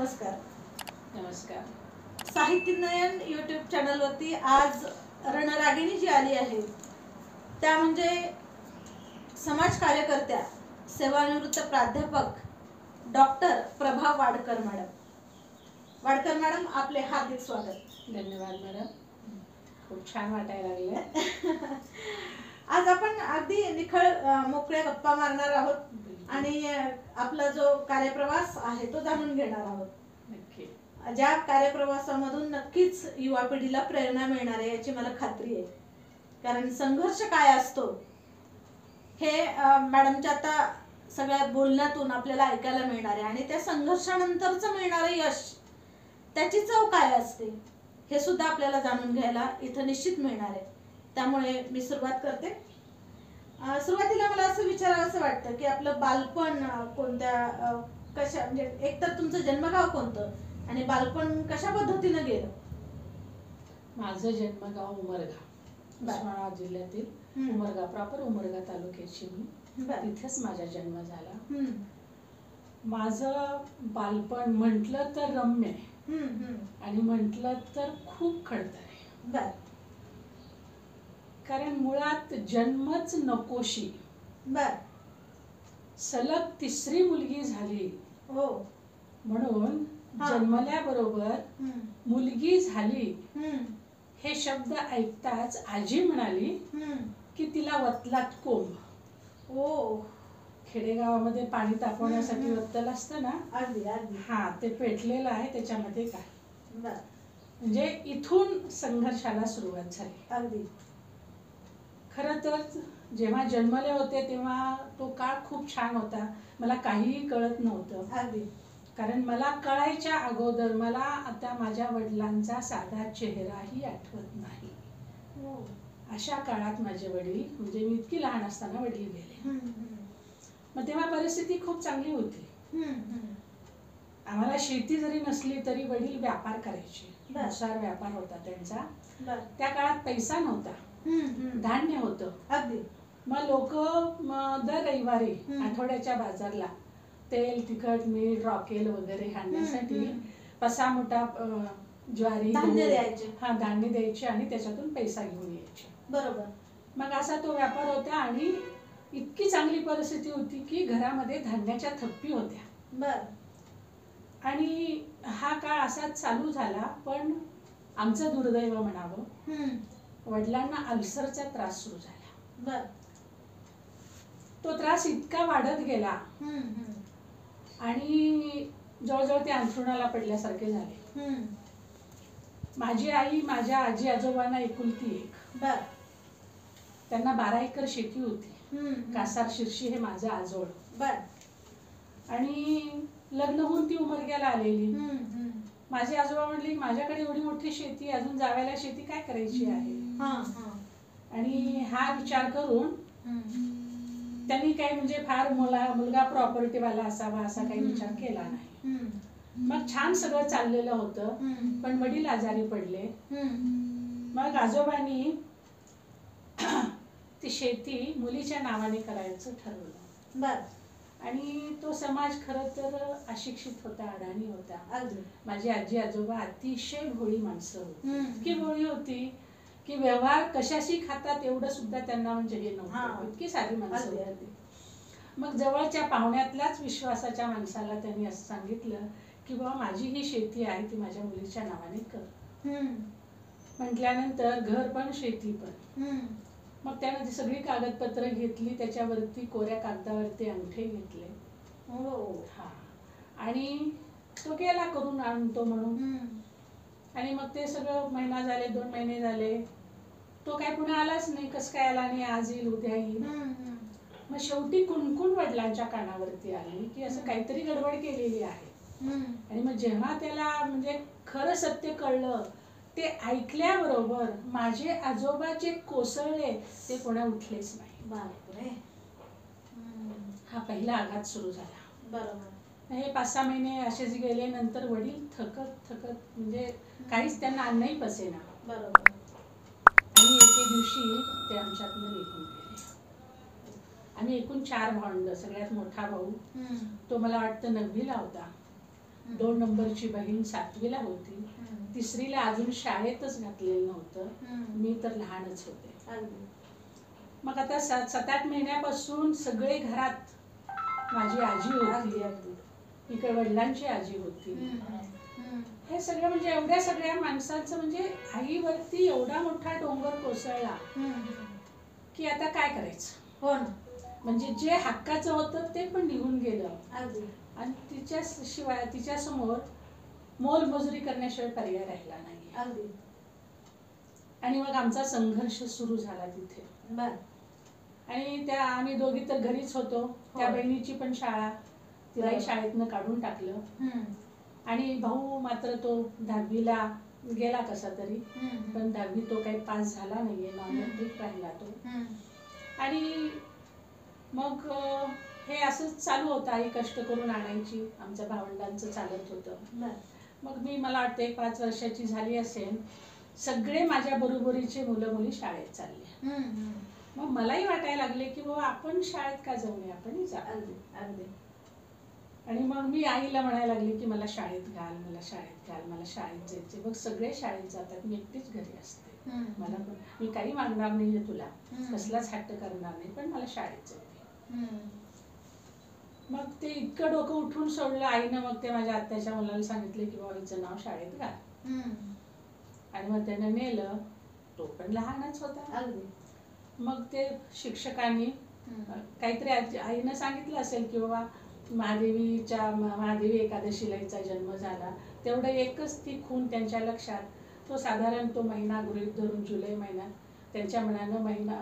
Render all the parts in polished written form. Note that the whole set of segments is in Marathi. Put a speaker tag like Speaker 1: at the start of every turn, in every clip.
Speaker 1: नमस्कार.
Speaker 2: नमस्कार.
Speaker 1: साहित्य नयन यूट्यूब चॅनलवरती आज रणरागिणी जी आली आहे त्या म्हणजे समाज कार्यकर्त्या, सेवानिवृत्त प्राध्यापक डॉक्टर प्रभा वाडकर मॅडम. वाडकर मॅडम, आपले हार्दिक स्वागत.
Speaker 2: धन्यवाद मॅडम. खूप छान वाटायला लागले.
Speaker 1: आज आपण अगदी निखळ मोकळ्या गप्पा मारणार आहोत आणि आपला जो कार्यप्रवास आहे तो जाणून घेणार आहोत.
Speaker 2: नक्की.
Speaker 1: ज्या कार्यप्रवासामधून नक्कीच युवा पिढीला प्रेरणा मिळणार आहे याची मला खात्री आहे. कारण संघर्ष काय असतो हे मॅडमच्या आता सगळ्या बोलण्यातून आपल्याला ऐकायला मिळणार आहे आणि त्या संघर्षानंतरचं मिळणारं यश, त्याची चव काय असते हे सुद्धा आपल्याला जाणून घ्यायला इथं निश्चित मिळणार आहे. त्यामुळे मी सुरुवात करते. सुरुवातीला मला असं विचारावंसं वाटतं की आपलं बालपण कोणत्या कशा, म्हणजे एकतर तुमचं जन्मगाव कोणतं आणि बालपण कशा पद्धतीनं गेलं?
Speaker 2: माझं जन्मगाव उमरगा, उस्मानाबाद जिल्ह्यातील उमरगा, प्रॉपर उमरगा तालुक्याची मी. तिथेच माझा जन्म झाला. माझं बालपण म्हटलं तर रम्य आणि म्हटलं तर खूप खडतर आहे. कारण मुळात जन्मच नकोशी. सलग तिसरी मुलगी झाली म्हणून जन्मल्याबरोबर मुलगी झाली हे शब्द ऐकताच आजी म्हणाली की तिला वतलात कोंब. खेडेगावामध्ये पाणी तापवण्यासाठी वत्तल असतं ना, हा ते पेटलेलं आहे त्याच्यामध्ये काय. म्हणजे इथून संघर्षाला सुरुवात झाली. खरं तर जेव्हा जन्मले होते तेव्हा तो काळ खूप छान होता. मला काहीही कळत नव्हतं. कारण मला कळायच्या अगोदर मला आता माझ्या वडिलांचा साधा चेहराही आठवत नाही. अशा काळात माझे वडील, म्हणजे मी इतकी लहान असताना वडील गेले. मग तेव्हा परिस्थिती खूप चांगली होती. आम्हाला शेती जरी नसली तरी वडील व्यापार करायचे. भुसार व्यापार होता त्यांचा. त्या काळात पैसा नव्हता, धान्य होतं. मग लोक दर रविवारी आठवड्याच्या बाजारला तेल, तिखट, मीठ, रॉकेल वगैरे आणण्यासाठी पसामुटा ज्वारी
Speaker 1: धान्य
Speaker 2: द्यायचे आणि त्याच्यातून पैसा घेऊन यायचे.
Speaker 1: बरोबर.
Speaker 2: मग असा तो व्यापार होता आणि इतकी चांगली परिस्थिती होती की घरामध्ये धान्याच्या थप्पी होत्या. आणि हा काळ असाच चालू झाला. पण आमचं दुर्दैव म्हणावं, वडिलांना अल्सरचा त्रास सुरू झाला. तो त्रास इतका वाढत गेला आणि जवळजवळ ते अंथरुणाला पडल्यासारखे झाले. माझी आई माझ्या आजी आजोबांना एकुलती एक. त्यांना 12 एकर शेती होती. कासार शिर्शी हे माझं आजोळ. आणि लग्न होऊन ती उमरग्याला आलेली. माझे आजोबा म्हणले माझ्याकडे एवढी मोठी शेती, अजून जावयाला शेती काय करायची आहे. आणि हा विचार करून त्यांनी काही म्हणजे फार मुलगा प्रॉपर्टीवाला असावा असा काही विचार केला नाही. मग छान सगळं चाललेलं होतं. पण वडील आजारी पडले. मग आजोबांनी ती शेती मुलीच्या नावाने करायचं ठरवलं. आणि तो समाज खरं तर अशिक्षित होता, अडाणी होता. माझी आजी आजोबा अतिशय भोळी माणसं होती. इतकी भोळी होती की व्यवहार कशाशी खातात एवढं सुद्धा त्यांना म्हणजे हे नव्हतं. इतकी साधी माणसं होती. मग जवळच्या पाहुण्यातल्याच विश्वासाच्या माणसाला त्यांनी असं सांगितलं की बाबा माझी ही शेती आहे ती माझ्या मुलीच्या नावाने कर. म्हटल्यानंतर घर पण शेती पण. मग त्याने सगळी कागदपत्र घेतली, त्याच्यावरती कोऱ्या कागदावरती अंगठे घेतले. आणि तो गेला करून आणतो म्हणून. आणि मग ते सगळं महिना झाले, 2 महिने झाले, तो काय पुन्हा आलाच नाही. कस काय आला नाही, आज येईल उद्या येईल. मग शेवटी कुणकुण वडिलांच्या कानावरती आली की असं काहीतरी गडबड केलेली आहे. आणि मग जेव्हा त्याला म्हणजे खरं सत्य कळलं, ते ऐकल्याबरोबर माझे आजोबा जे कोसळले ते कोणा उठलेच नाही. हा पहिला आघात सुरू झाला. हे 5-6 महिने असेच गेले. नंतर वडील थकत म्हणजे काहीच त्यांना अन्नही पसेना. आणि एके दिवशी ते आमच्यातनं निघून गेले. आम्ही एकूण 4 भावंड. सगळ्यात मोठा भाऊ तो मला वाटतं 9वीला होता. 2 नंबरची बहीण 7वीला होती, 3रीला अजून शाळेतच घातलेलं नव्हतं, मी तर लहानच होते. मग आता 7-8 महिन्यापासून सगळे घरात, माझी आजी होती, इकडे वडिलांची आजी होती, हे सगळं म्हणजे एवढ्या सगळ्या माणसांचं म्हणजे आईवरती एवढा मोठा डोंगर कोसळला की आता काय करायचं.
Speaker 1: हो ना.
Speaker 2: म्हणजे जे हक्काचं होतं ते पण निघून गेलं आणि तिच्याशिवाय तिच्या समोर मोलमजुरी करण्याशिवाय पर्याय राहिला नाही. आणि मग आमचा संघर्ष सुरू झाला तिथे. आणि त्या आम्ही दोघी तर घरीच होतो. त्या बहिणीची पण शाळा, तिलाही शाळेतनं काढून टाकलं. आणि भाऊ मात्र तो 10वीला गेला कसा तरी, पण 10वी तो काही पास झाला नाहीये, नॉनमेट्रिक राहिला तो. आणि मग हे असंच चालू होतं, आई कष्ट करून आणायची, आमच्या भावंडांचं चालत होतं. मग मला वाटतं 5 वर्षाची झाली असेल, सगळे माझ्या बरोबरीचे मुलं मुली शाळेत चालले. मग मलाही वाटायला लागले की बाबा आपण शाळेत का जाऊ नये, आपणही जा. आणि मग मी आईला म्हणायला लागले की मला शाळेत घाल, मला शाळेत घाल, मला शाळेत जायचे. मग सगळे शाळेत जातात, मी एकटीच घरी असते. मला पण, मी काही मागणार नाहीये तुला, कसलाच हट्ट करणार नाही, पण मला शाळेत जायचे. मग ते इतकं डोकं उठून सोडलं आईनं. मग ते माझ्या आत्याच्या मुलाला सांगितले की बाबा हिचं नाव शाळेत घाल. आणि मग त्यानं नेलं, तो पण लहानच होता. मग ते शिक्षकांनी काहीतरी आईनं सांगितलं असेल की बाबा महादेवी एकादशीला हिचा जन्म झाला, तेवढं एकच ती खून त्यांच्या लक्षात. तो साधारण तो महिना गृहीत धरून जुलै महिन्यात त्यांच्या मनानं महिना,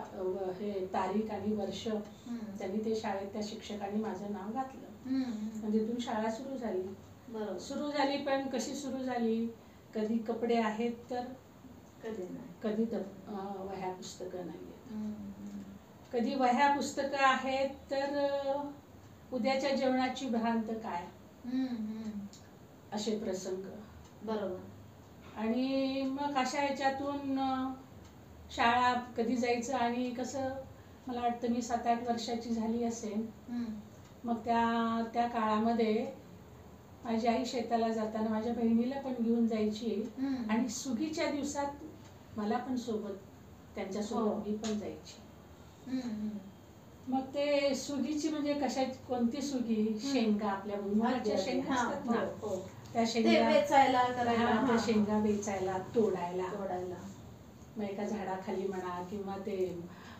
Speaker 2: हे तारीख आणि वर्ष त्यांनी ते शाळेत त्या शिक्षकांनी माझं नाव घातलं. म्हणजे तिथून शाळा सुरू झाली. पण कशी सुरू झाली, कधी कपडे आहेत तर कधी तर वह्या पुस्तकं नाहीयेत, कधी वह्या पुस्तकं आहेत तर उद्याच्या जेवणाची भ्रांत काय, असे प्रसंग. आणि मग अशा ह्याच्यातून शाळा कधी जायचं. आणि कसं मला वाटतं मी 7-8 वर्षाची झाली असेल, मग त्या काळामध्ये माझी आई शेताला जाताना माझ्या बहिणीला पण घेऊन जायची. आणि सुगीच्या दिवसात मला पण सोबत, त्यांच्यासोबत मी पण जायची. मग ते सुगीची म्हणजे कशाची, कोणती सुगी, शेंगा, आपल्या भुईमुगाच्या शेंगा असतात ना, त्या शेंगा वेचायला, तोडायला. मग एका झाडाखाली म्हणा, किंवा ते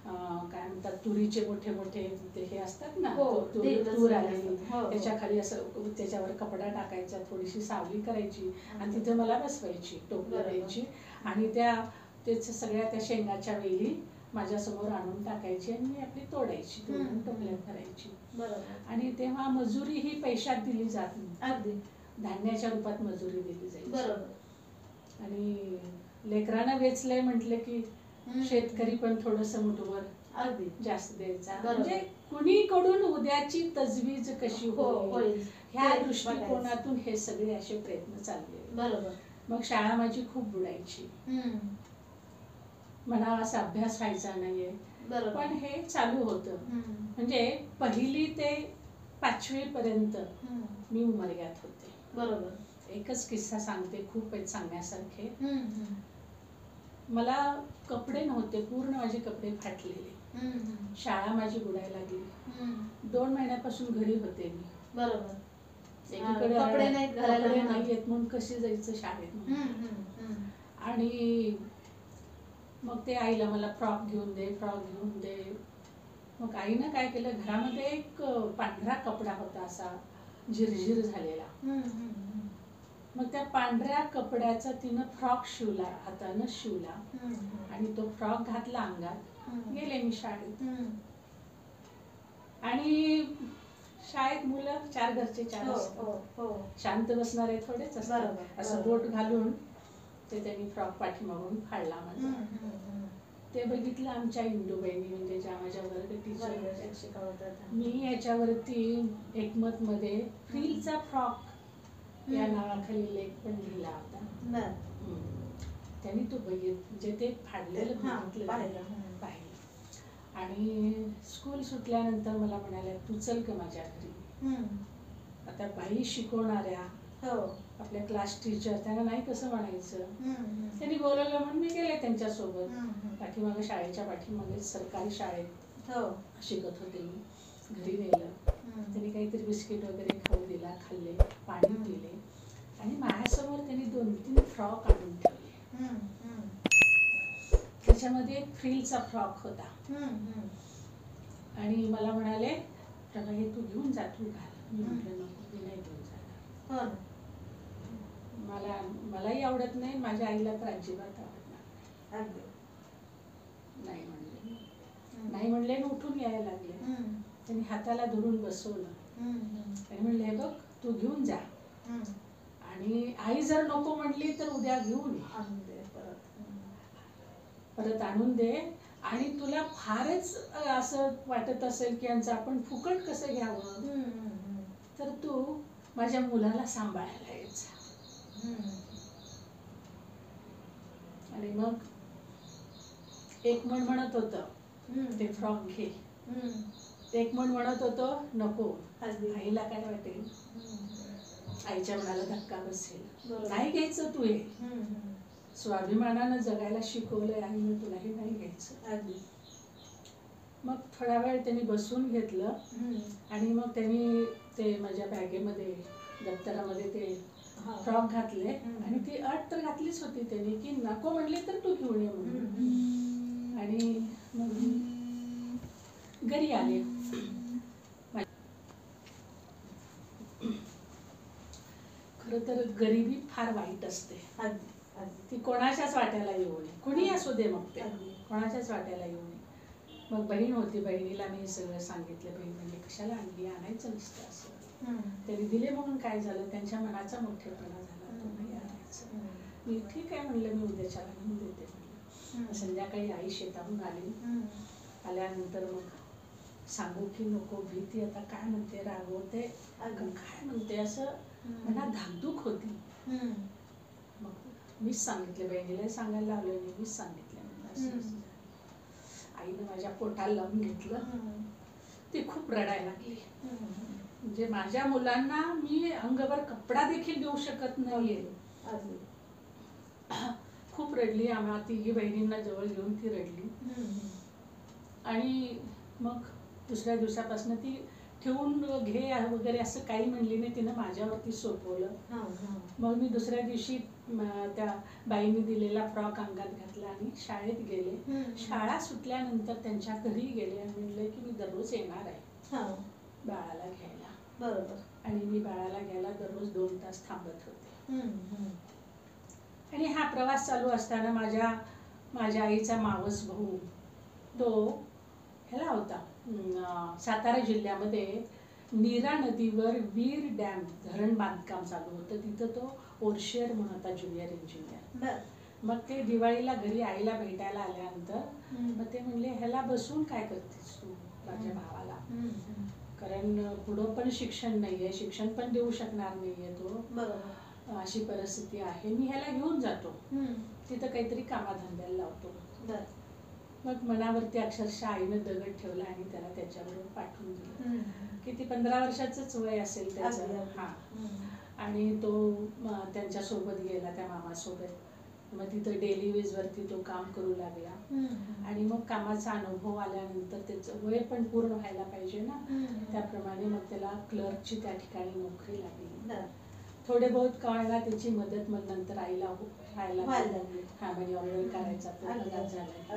Speaker 2: काय म्हणतात, तुरीचे मोठे मोठे ते हे असतात ना, तूर आलेली, त्याच्या खाली असं त्याच्यावर कपडा टाकायचा, थोडीशी सावली करायची आणि तिथे मला बसवायची, टोपलं द्यायची. आणि त्याच्या सगळ्या त्या शेंगाच्या वेली माझ्यासमोर आणून टाकायची आणि मी आपली तोडायची, टोपल्यात भरायची. आणि तेव्हा मजुरी ही पैशात दिली जात नाही, धान्याच्या रूपात मजुरी दिली जायची. आणि लेकरानं वेचलंय म्हटलं की शेतकरी पण थोडस मुठभर जास्त द्यायचा. म्हणजे कुणीकडून उद्याची तजवीज कशी होईल ह्या दृष्टिकोनातून हे सगळे असे प्रयत्न चालले. मग शाळा माझी खूप बुडायची, म्हणावा असा अभ्यास व्हायचा नाहीये, पण हे चालू होतं. म्हणजे 1ली ते 5वी पर्यंत मी उमरग्यात होते. एकच किस्सा सांगते, खूप आहेत सांगण्यासारखे. मला कपडे नव्हते, पूर्ण माझे कपडे फाटलेले, शाळा माझी बुडायला लागली. 2 महिन्यापासून घरी होते मी. एकीकडे कपडे नाहीत म्हणून कशी जायचं शाळेत. आणि मग ते आईला मला फ्रॉक घेऊन दे. मग आईनं काय केलं, घरामध्ये एक पांढरा कपडा होता असा झिरझिर झालेला. मग त्या पांढऱ्या कपड्याचा तिनं फ्रॉक शिवला, हातानं शिवला. आणि तो फ्रॉक घातला अंगात, गेले मी शाळेत. आणि शाळेत मुलं 4 घरचे 4 असतात, शांत बसणारे थोडेच असतात. असं बोट घालून ते त्यांनी फ्रॉक पाठीमागून फाडला माझा. ते बघितलं आमच्या इंदूबाईंनी, म्हणजे ज्या माझ्या वर्ग टीचर शिकवतात. मी याच्यावरती एकमत मध्ये फ्रीलचा फ्रॉक या नावाखाली लेख पण लिहिला होता. त्यांनी तो म्हणजे ते फाडलेलं पाहिलं. आणि स्कूल सुटल्यानंतर मला म्हणाल्या, तू चल का माझ्या घरी, आता बाई शिकवणाऱ्या
Speaker 1: हो.
Speaker 2: आपल्या क्लास टीचर, त्यांना नाही कसं म्हणायचं.
Speaker 1: हम्म.
Speaker 2: त्यांनी बोलवलं म्हणून मी गेले त्यांच्यासोबत.
Speaker 1: हम्म.
Speaker 2: पाठीमागं शाळेच्या पाठीमागे सरकारी शाळेत
Speaker 1: हो.
Speaker 2: शिकत होते मी. घरी नेलं, त्यांनी काहीतरी बिस्किट वगैरे खाऊ दिला, खाल्ले, पाणी पिले आणि माझ्यासमोर त्यांनी 2-3 फ्रॉक आणून ठेवले. त्याच्यामध्ये एक फ्रिलचा फ्रॉक होता आणि मला म्हणाले, प्रभा हे तू घेऊन जा, तू घाल. मी म्हटलं नको, मी नाही घेऊन जाणार. मलाही आवडत नाही, माझ्या आईला तर अजिबात आवडणार नाही. नाही म्हणले आणि उठून यायला लागले. त्यांनी हाताला धरून बसवलं आणि म्हणले, हे बघ तू घेऊन जा आणि आई जर नको म्हटली तर उद्या घेऊन ये, परत आणून दे. आणि तुला फारच असं वाटत असेल की यांचं आपण फुकट कसं घ्यावं, तर तू माझ्या मुलाला सांभाळायला येत जा. आणि मग एक मन म्हणत होतं ते फ्रॉक घे, एक मन म्हणत होतं नको, आईला काय वाटेल, आईच्या मनाला धक्का बसेल, नाही घ्यायचं तू हे. स्वाभिमानानं जगायला शिकवलंय आईनं, तुलाही नाही घ्यायचं. मग थोडा वेळ त्यांनी बसून घेतलं आणि मग त्यांनी ते माझ्या बॅगेमध्ये, दप्तरामध्ये ते फ्रॉक घातले आणि ती अट तर घातलीच होती त्यांनी की नको म्हणली तर तू घेऊन ये म्हणून. आणि मग घरी आले. खरं तर गरिबी फार वाईट असते, ती कोणाच्याच वाट्याला येऊ नये, कुणी असू दे, मग ते कोणाच्याच वाट्याला येऊ नये. मग बहीण होती, बहिणीला मी सगळं सांगितलं. बहीण म्हणजे कशाला आणली, आणायचं नसतं असं. त्यांनी दिले म्हणून काय झालं, त्यांच्या मनाचा मोठेपणा झाला, तो नाही आणायचं. मी ठीक आहे म्हणलं, मी उद्याच्याला घेऊन देते म्हणलं. संध्याकाळी आई शेताहून आली. आल्यानंतर मग सांगू की नको, भीती आता काय म्हणते, रागवते काय म्हणते, असं मनात धाकधूक होती. मग मीच सांगितलं, बहिणीला सांगायला लावलं, मीच सांगितलं म्हणलं आईनं माझ्या पोटाला लावून घेतलं. ती खूप रडायला लागली. म्हणजे माझ्या मुलांना मी अंगभर कपडा देखील देऊ शकत नाहीये. खूप रडली. आम्हा तिघी बहिणींना जवळ घेऊन ती रडली. आणि मग दुसऱ्या दिवसापासून ती ठेवून घे वगैरे असं काही म्हणली नाही, तिनं माझ्यावरती सोपवलं. मग मी दुसऱ्या दिवशी त्या बाईने दिलेला फ्रॉक अंगात घातला आणि शाळेत गेले. शाळा सुटल्यानंतर त्यांच्या घरी गेले आणि म्हणले की मी दररोज येणार आहे बाळाला घ्यायला. बरोबर. आणि मी बाळाला घ्यायला दररोज 2 तास थांबत होते. आणि हा प्रवास चालू असताना माझ्या आईचा मावस भाऊ तो ह्याला होता, सातारा जिल्ह्यामध्ये नीरा नदीवर वीर डॅम धरण बांधकाम चालू होतं. तिथं तो ओरशेर म्हणून होता, ज्युनियर इंजिनियर. मग ते दिवाळीला घरी आईला भेटायला आल्यानंतर मग ते म्हणले, ह्याला बसून काय करतेस तू माझ्या भावाला, कारण पुढं पण शिक्षण नाहीये, शिक्षण पण देऊ शकणार नाहीये तो, अशी परिस्थिती आहे, मी ह्याला घेऊन जातो, तिथं काहीतरी कामाधंद्याला लावतो. मग मनावरती अक्षरशः आईनं दगड ठेवला आणि त्याला त्याच्याबरोबर पाठवून दिलं. किती 15 वर्षाचंच वय असेल त्याचं. आणि तो त्यांच्यासोबत गेला, त्या मामासोबत. मग तिथं डेली वेजवरती तो काम करू लागला. आणि मग कामाचा अनुभव आल्यानंतर त्याचं वय पण पूर्ण व्हायला पाहिजे ना, त्याप्रमाणे मग त्याला क्लर्कची त्या ठिकाणी नोकरी लागली. थोडे बहुत कळला त्याची मदत मग नंतर आईला व्हायला लागली. म्हणजे ऑर्डर करायचा तो झाला.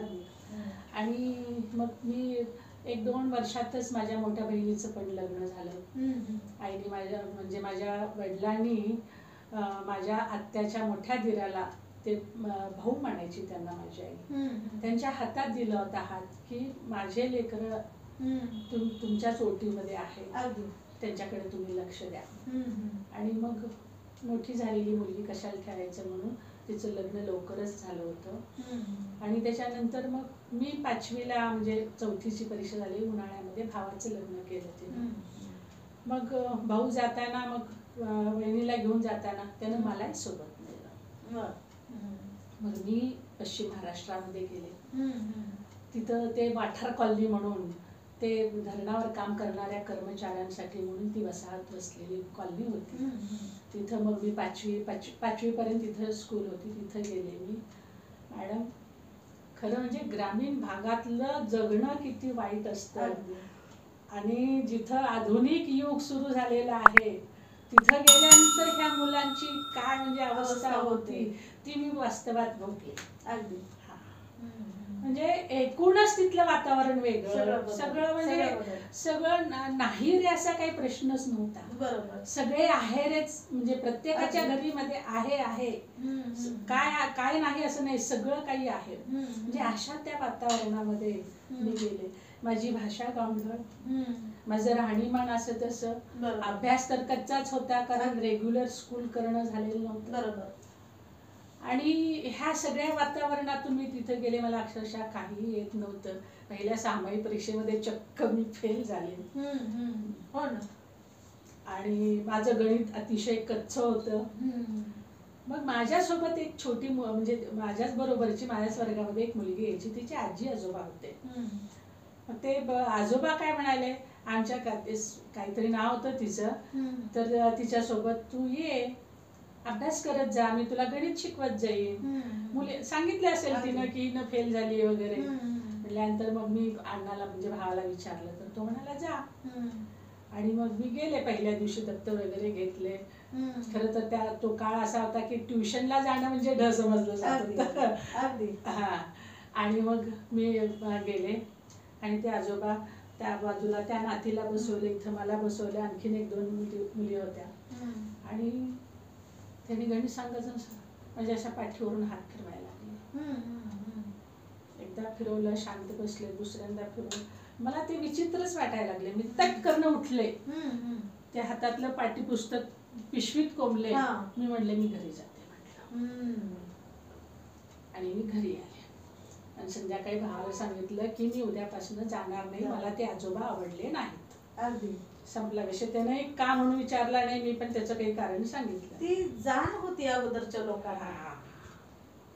Speaker 2: आणि मग मी 1-2 वर्षातच माझ्या मोठ्या बहिणीचं पण लग्न झालं. आईने माझ्या वडिलांनी माझ्या आत्याच्या मोठ्या दिराला, ते भाऊ म्हणायची त्यांना माझी आई, त्यांच्या हातात दिला होता हात की माझे लेकरं तुमच्याच ओटीमध्ये आहे, त्यांच्याकडे तुम्ही लक्ष द्या. आणि मग मोठी झालेली मुलगी कशाला ठेवायचं म्हणून तिचं लग्न लवकरच झालं होतं. आणि त्याच्यानंतर मग मी 5वीला म्हणजे 4थीची परीक्षा झाली उन्हाळ्यामध्ये, भावाचं लग्न केलं तिने. मग भाऊ जाताना, मग वहिनीला घेऊन जाताना त्यानं मलाही सोबत नेलं. मग मी पश्चिम महाराष्ट्रामध्ये गेले. तिथं ते वाठार कॉलनी म्हणून ते धरणावर काम करणाऱ्या कर्मचाऱ्यांसाठी म्हणून ती वसाहत वसलेली कॉलनी होती. तिथं मग मी पाचवीपर्यंत तिथं स्कूल होती, तिथं गेले मी. मॅडम, खरं म्हणजे ग्रामीण भागातलं जगणं किती वाईट असतं. आणि जिथं आधुनिक युग सुरू झालेलं आहे तिथं गेल्यानंतर ह्या मुलांची काय म्हणजे अवस्था होती ती मी वास्तवात भोगली.
Speaker 1: अगदी.
Speaker 2: म्हणजे एकूणच तिथलं वातावरण वेगळं, सगळं म्हणजे सगळं नाही रे असा काही प्रश्नच नव्हता.
Speaker 1: बरोबर.
Speaker 2: सगळे आहेरच, म्हणजे प्रत्येकाच्या घरी मध्ये आहे काय काय नाही असं नाही, सगळं काही आहे. म्हणजे अशा त्या वातावरणामध्ये मी गेले. माझी भाषा गावढळ, माझं राहणीमान असं तसं, अभ्यास तर कच्चाच होता कारण रेग्युलर स्कूल करणं झालेलं नव्हतं.
Speaker 1: बरोबर.
Speaker 2: आणि ह्या सगळ्या वातावरणातून मी तिथे गेले. मला अक्षरशः काही येत नव्हतं. पहिल्या सामायिक परीक्षेमध्ये चक्क मी फेल झाले.
Speaker 1: हो ना.
Speaker 2: आणि माझं गणित अतिशय कच्चं होतं. मग माझ्यासोबत एक छोटी म्हणजे माझ्याच बरोबरची माझ्याच वर्गामध्ये एक मुलगी यायची, तिचे आजी आजोबा होते. मग ते आजोबा काय म्हणाले, आमच्या काहीतरी नाव होतं तिचं, तर तिच्यासोबत तू ये, अभ्यास करत जा, मी तुला गणित शिकवत जाईन. मुले सांगितले असेल तिनं की न फेल झाली वगैरे. म्हटल्यानंतर मग मी अण्णाला म्हणजे भावाला विचारलं तर तो म्हणाला जा. आणि मग मी गेले. पहिल्या दिवशी दप्तर वगैरे घेतले. खरं तर तो काळ असा होता की ट्युशनला जाणं म्हणजे ढ समजलं जात होतं. हा. आणि मग मी गेले आणि ते आजोबा त्या बाजूला त्या नातीला बसवले, इथं मला बसवले, आणखीन एक दोन मुली होत्या. आणि त्यांनी गणित सांगायचं म्हणजे अशा पाठीवरून हात फिरवायला लागले. एकदा फिरवलं, शांत बसले, दुसऱ्यांदा फिरवलं. मला ते विचित्रच वाटायला लागले. मी तटकन उठले, त्या हातातलं पाठ्यपुस्तक पिशवीत कोंबले. मी म्हणले मी घरी जाते म्हटलं. आणि मी घरी आले आणि संध्याकाळी भावाला सांगितलं की मी उद्यापासून जाणार नाही, मला ते आजोबा आवडले नाहीत.
Speaker 1: अगदी
Speaker 2: संपला विषय. त्याने का म्हणून विचारला नाही, मी पण त्याचं काही कारण सांगितलं.
Speaker 1: ती जाण होती अगोदरच्या लोकांना.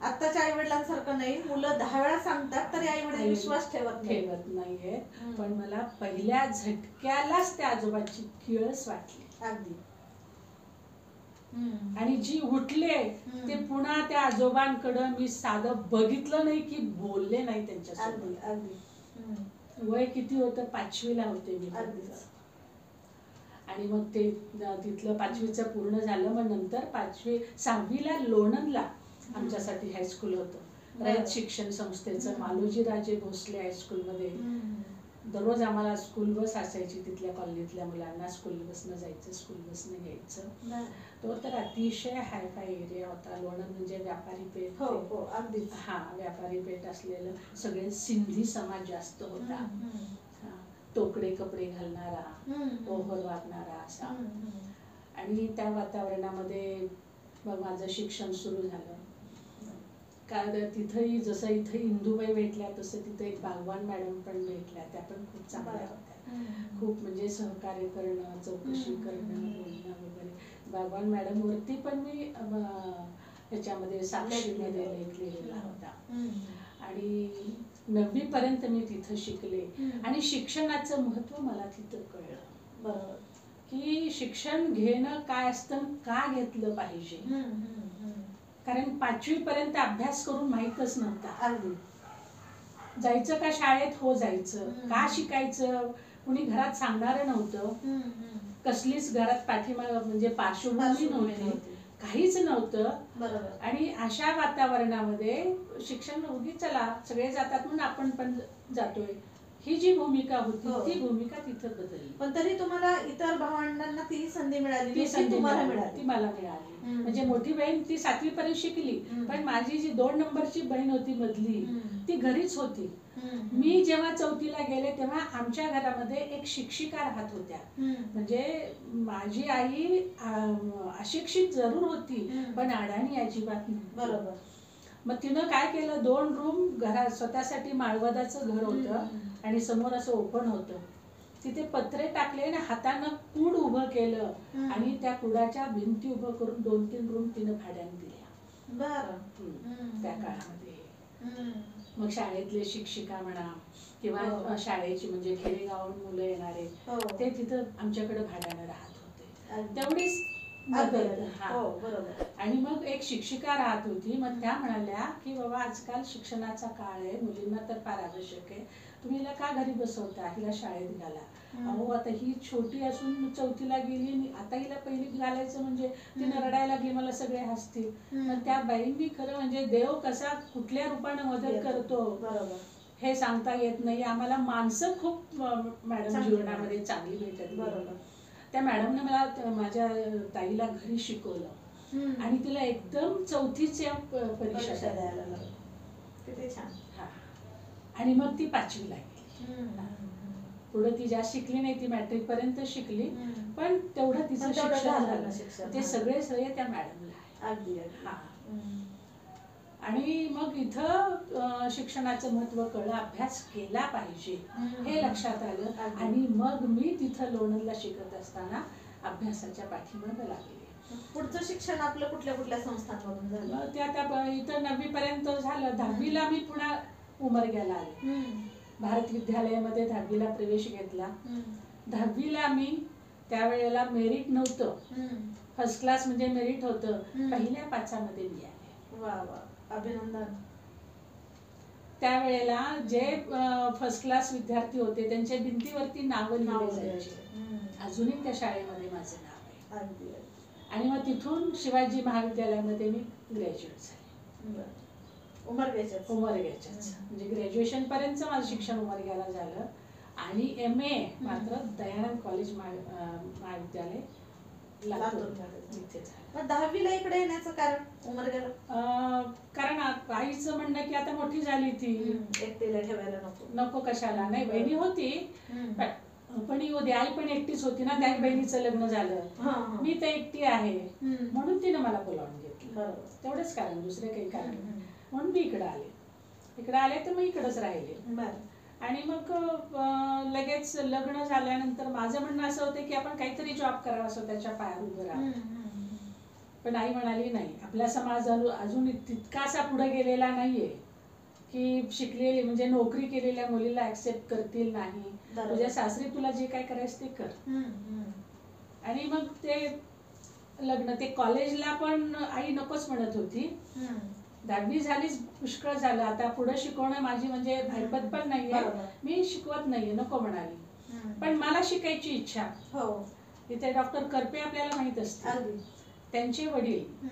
Speaker 1: आत्ताच्या आई वडिलांसारखं नाही, मुलं 10 वेळा सांगतात तरी आई वडील विश्वास ठेवत
Speaker 2: नाहीये. पण मला पहिल्या झटक्यालाच त्या आजोबाची किळस वाटली.
Speaker 1: अगदी.
Speaker 2: आणि जी उठले ते पुन्हा त्या आजोबांकडे मी साधं बघितलं नाही की बोलले नाही त्यांच्यासोबत. वय किती होतं, 5वीला होते मी. आणि मग ते तिथलं 5वीचं पूर्ण झालं. मग नंतर 6वीला लोणंदला आमच्यासाठी हायस्कूल होतं, रयत शिक्षण संस्थेचं, मालोजीराजे भोसले हायस्कूल मध्ये. दररोज आम्हाला स्कूल बस असायची, तिथल्या कॉलनीतल्या मुलांना स्कूल बसनं जायचं, स्कूल बसनं घ्यायचं. तो तर अतिशय हायफाय एरिया होता. लोणंद म्हणजे व्यापारी पेठ. हा, व्यापारी पेठ असलेलं. सगळे सिंधी समाज जास्त होता. तोकडे कपडे घालणारा, ओव्हर वागणारा असा. आणि त्या वातावरणामध्ये मग माझं शिक्षण सुरू झालं. कारण तिथंही जसं इथं इंदुबाई भेटल्या तसं तिथं एक बागवान मॅडम पण भेटल्या. त्या पण खूप चांगल्या होत्या. खूप म्हणजे सहकार्य करणं, चौकशी करणं, बोलणं वगैरे. बागवान मॅडम वरती पण मी ह्याच्यामध्ये साक्षीमध्ये लेख लिहिलेला होता. आणि 9वी पर्यंत मी तिथं शिकले. आणि शिक्षणाचं महत्व मला तिथं कळलं.
Speaker 1: बरोबर.
Speaker 2: की शिक्षण घेणं काय असतं, का घेतलं पाहिजे. कारण 5वी पर्यंत अभ्यास करून माहीतच नव्हता. जायचं का शाळेत, हो जायचं. का शिकायचं, कुणी घरात सांगणारं नव्हतं. कसलीच घरात पाठीमाग म्हणजे पार्श्वभूमी नव्हती, काहीच नव्हतं. आणि अशा वातावरणामध्ये शिक्षण उगी चला सगळे जातात म्हणून आपण पण जातोय, ही जी भूमिका होती ती भूमिका तिथं बदलली.
Speaker 1: पण तरी तुम्हाला इतर भावंडांना ती संधी मिळाली, ती संधी मला
Speaker 2: मिळाली. म्हणजे मोठी बहीण ती 7वी पर्यंत शिकली, पण माझी जी 2 नंबरची बहीण होती मधली, ती घरीच होती. मी जेव्हा 4थीला गेले तेव्हा आमच्या घरामध्ये एक शिक्षिका राहत होत्या. म्हणजे माझी आई अशिक्षित जरूर होती पण अडाणी अजिबात नाही.
Speaker 1: बरोबर.
Speaker 2: मग तिनं काय केलं, 2 रूम घरात स्वतःसाठी माळवदाचं घर होतं आणि समोर असं ओपन होतं. तिथे पत्रे टाकले आणि हातानं कूड उभं केलं आणि त्या कुडाच्या भिंती उभं करून 2-3 रूम तिनं भाड्याने दिल्या.
Speaker 1: बरं.
Speaker 2: त्या काळामध्ये मग शाळेतले शिक्षिका म्हणा किंवा
Speaker 1: हो.
Speaker 2: शाळेची म्हणजे खेडेगावून मुलं येणारे
Speaker 1: हो.
Speaker 2: ते तिथं आमच्याकडे भाड्यानं राहत होते.
Speaker 1: अगदी.
Speaker 2: तेवढीच
Speaker 1: अगदी,
Speaker 2: मदत.
Speaker 1: अगदी.
Speaker 2: हा.
Speaker 1: हो, बरोबर.
Speaker 2: आणि मग एक शिक्षिका राहत होती. मग त्या म्हणाल्या की बाबा आजकाल शिक्षणाचा काळ आहे, मुलींना तर फार आवश्यक आहे, तुम्ही हिला का घरी बसवता, हिला शाळेत घाला. अहो आता ही छोटी असून 4थीला गेली आणि आता हिला पहिलीत घालायचं म्हणजे ती रडायला लागली, मला सगळे हसतील. मग त्या बाईंनी खरं म्हणजे देव कसा कुठल्या रूपाने मदत करतो
Speaker 1: बरोबर.
Speaker 2: हे सांगता येत नाही. आम्हाला माणसं खूप मॅडम
Speaker 1: चांगली
Speaker 2: जीवनामध्ये चांगली भेटत.
Speaker 1: बरोबर.
Speaker 2: त्या मॅडमने मला माझ्या ताईला घरी शिकवलं आणि तिला एकदम 4थीच्या परीक्षा द्यायला लागली.
Speaker 1: किती छान.
Speaker 2: हा. आणि मग ती 5वीला गेली. पुढे ती जास्त शिकली नाही, ती मॅट्रिक पर्यंत शिकली, पण तेवढं तिचं शिक्षण झालं. ते सगळे श्रेय त्या मॅडमला आहे.
Speaker 1: अगदी.
Speaker 2: हा. आणि मग इथं शिक्षणाचं महत्व कळलं, अभ्यास केला पाहिजे हे लक्षात आलं. आणि मग मी तिथं लोणंदला शिकत असताना अभ्यासाच्या पाठीमागे लागले.
Speaker 1: पुढचं शिक्षण आपलं कुठल्या कुठल्या संस्थांमधून झालं?
Speaker 2: त्या इथं 9वी पर्यंत झालं. 10वीला मी पुन्हा उमरग्याला आले. भारत विद्यालयामध्ये 10वीला प्रवेश घेतला. 10वीला मी त्यावेळेला मेरिट नव्हतं, फर्स्ट क्लास म्हणजे मेरिट होतं, पहिल्या 5मध्ये मी आले.
Speaker 1: वा वा, अभिनंदन.
Speaker 2: त्यावेळेला जे फर्स्ट क्लास विद्यार्थी होते त्यांच्या भिंतीवरती नावं लिहिली जायची. अजूनही त्या शाळेमध्ये माझं नाव आहे. आणि मग तिथून शिवाजी महाविद्यालयामध्ये मी ग्रॅज्युएट झाले.
Speaker 1: उमरग्याच्याच
Speaker 2: म्हणजे ग्रॅज्युएशन पर्यंत माझं शिक्षण उमरग्याला झालं. आणि MA मात्र दयानंद कॉलेज महाविद्यालय लातूर इथे झालं.
Speaker 1: मग 10वीला इकडे येण्याचं कारण उमरग्याला?
Speaker 2: कारण आईचं म्हणणं की आता मोठी झाली ती,
Speaker 1: एकटीला ठेवायला
Speaker 2: नको कशाला. नाही, बहिणी होती पण येऊ दे, आई पण एकटीच होती ना, त्या बहिणीचं लग्न झालं, मी तर एकटी आहे म्हणून तिने मला बोलावून घेतलं. तेवढंच कारण, दुसरे काही कारण. म्हणून मी इकडे आले तर मग इकडेच राहिले. आणि मग लगेच लग्न झाल्यानंतर माझं म्हणणं असं होतं की आपण काहीतरी जॉब करावा, स्वतःच्या पायावर उभं राहावं. पण आई म्हणाली नाही, आपला समाज अजून तितकासा पुढे गेलेला नाहीये की शिकलेली म्हणजे नोकरी केलेल्या मुलीला ऍक्सेप्ट करतील नाही, तुझ्या सासरी तुला जे काय करायचं ते कर. आणि मग ते लग्न, ते कॉलेजला पण आई नकोच म्हणत होती. 10वी झालीच, पुष्कळ झालं, आता पुढे शिकवणं माझी म्हणजे ऐपत पण नाहीये, मी शिकवत नाहीये, नको म्हणाली. पण मला शिकायची इच्छा. इथे डॉक्टर करपे आपल्याला माहित असते, त्यांचे वडील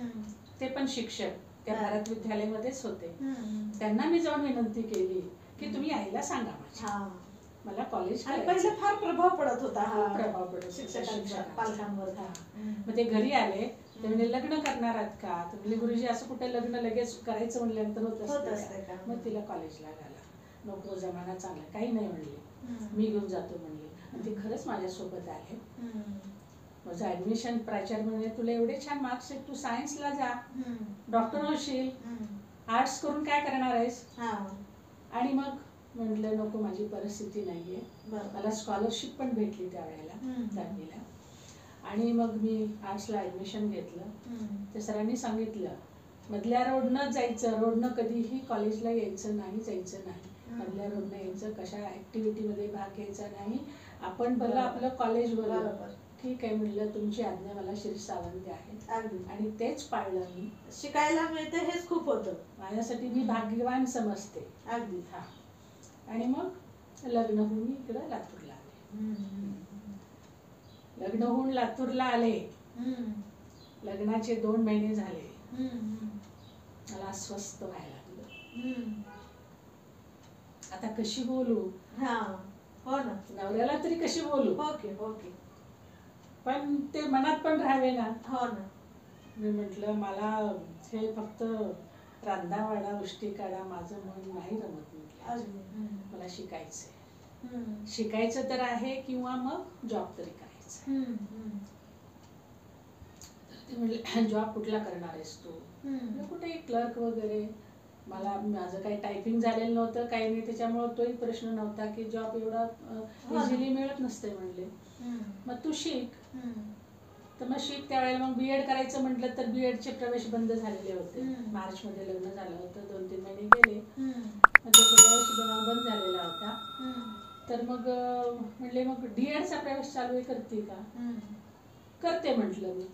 Speaker 2: ते पण शिक्षक त्या भारत विद्यालयामध्येच होते. त्यांना मी जाऊन विनंती केली की तुम्ही आईला सांगा माझ्या, मला कॉलेज
Speaker 1: पहिला फार प्रभाव पडत होता.
Speaker 2: प्रभाव पडत
Speaker 1: शिक्षकांचा पालकांवर.
Speaker 2: मग ते घरी आले, ते म्हणजे लग्न करणार आहात का? तर म्हणजे गुरुजी असं कुठे लग्न लगेच करायचं म्हणल्यानंतर होत असते का? मग तिला कॉलेजला घाला, नको जमाना चांगला, काही नाही म्हणले, मी घेऊन जातो म्हणले. आणि ते खरंच माझ्यासोबत आले. माझं ऍडमिशन, प्राचार्य म्हणजे तुला एवढे छान मार्क्स आहेत, तू सायन्सला जा, डॉक्टर होशील, आर्ट्स करून काय करणार आहेस? आणि मग म्हटलं नको, माझी परिस्थिती नाहीये. मला स्कॉलरशिप पण भेटली त्यावेळेला 10वीला. आणि मग मी आर्ट्सला ऍडमिशन घेतलं. ते सरांनी सांगितलं मधल्या रोडनं जायचं, रोडनं कधीही कॉलेजला यायचं नाही, जायचं नाही, मधल्या रोडनं यायचं, कशा ऍक्टिव्हिटीमध्ये भाग घ्यायचा नाही, आपण बरं आपलं कॉलेज बरोबर. ठीक आहे म्हणलं, तुमची आज्ञा मला श्री सावंत आहे. आणि तेच पाळलं मी.
Speaker 1: शिकायला मिळतं हेच खूप होतं
Speaker 2: माझ्यासाठी, मी भाग्यवान समजते.
Speaker 1: अगदी.
Speaker 2: हा. आणि मग लग्न होऊन इकडं लातूरला आले. लग्न होऊन लातूरला आले, लग्नाचे 2 महिने झाले, मला अस्वस्थ व्हायला लागलं. आता कशी बोलू?
Speaker 1: हो ना,
Speaker 2: नवऱ्याला तरी कशी बोलू?
Speaker 1: ओके.
Speaker 2: पण ते मनात पण राहावे ना.
Speaker 1: हो ना.
Speaker 2: मी म्हटलं मला हे फक्त रांधावाडा उष्टी काढा माझं मन नाही रमत. मला शिकायचंय, शिकायचं तर आहे किंवा मग जॉब तरी करायचं. ते म्हणले जॉब कुठला करणार आहेस तू? कुठे क्लर्क वगैरे. मला माझं काही टायपिंग झालेलं नव्हतं, काही नाही, त्याच्यामुळे तोही प्रश्न नव्हता की जॉब एवढा इझिली मिळत नसते म्हणले. मग तू शिक. तर मग शिक. त्यावेळेला मग BEd करायचं म्हटलं तर BEdचे प्रवेश बंद झालेले होते. मार्चमध्ये लग्न झालं होतं, 2-3 महिने गेले. म्हणजे प्रवेश बंद झालेला होता. तर मग म्हणले मग डीएडचा प्रवेश चालू आहे, करते का? करते म्हटलं मी.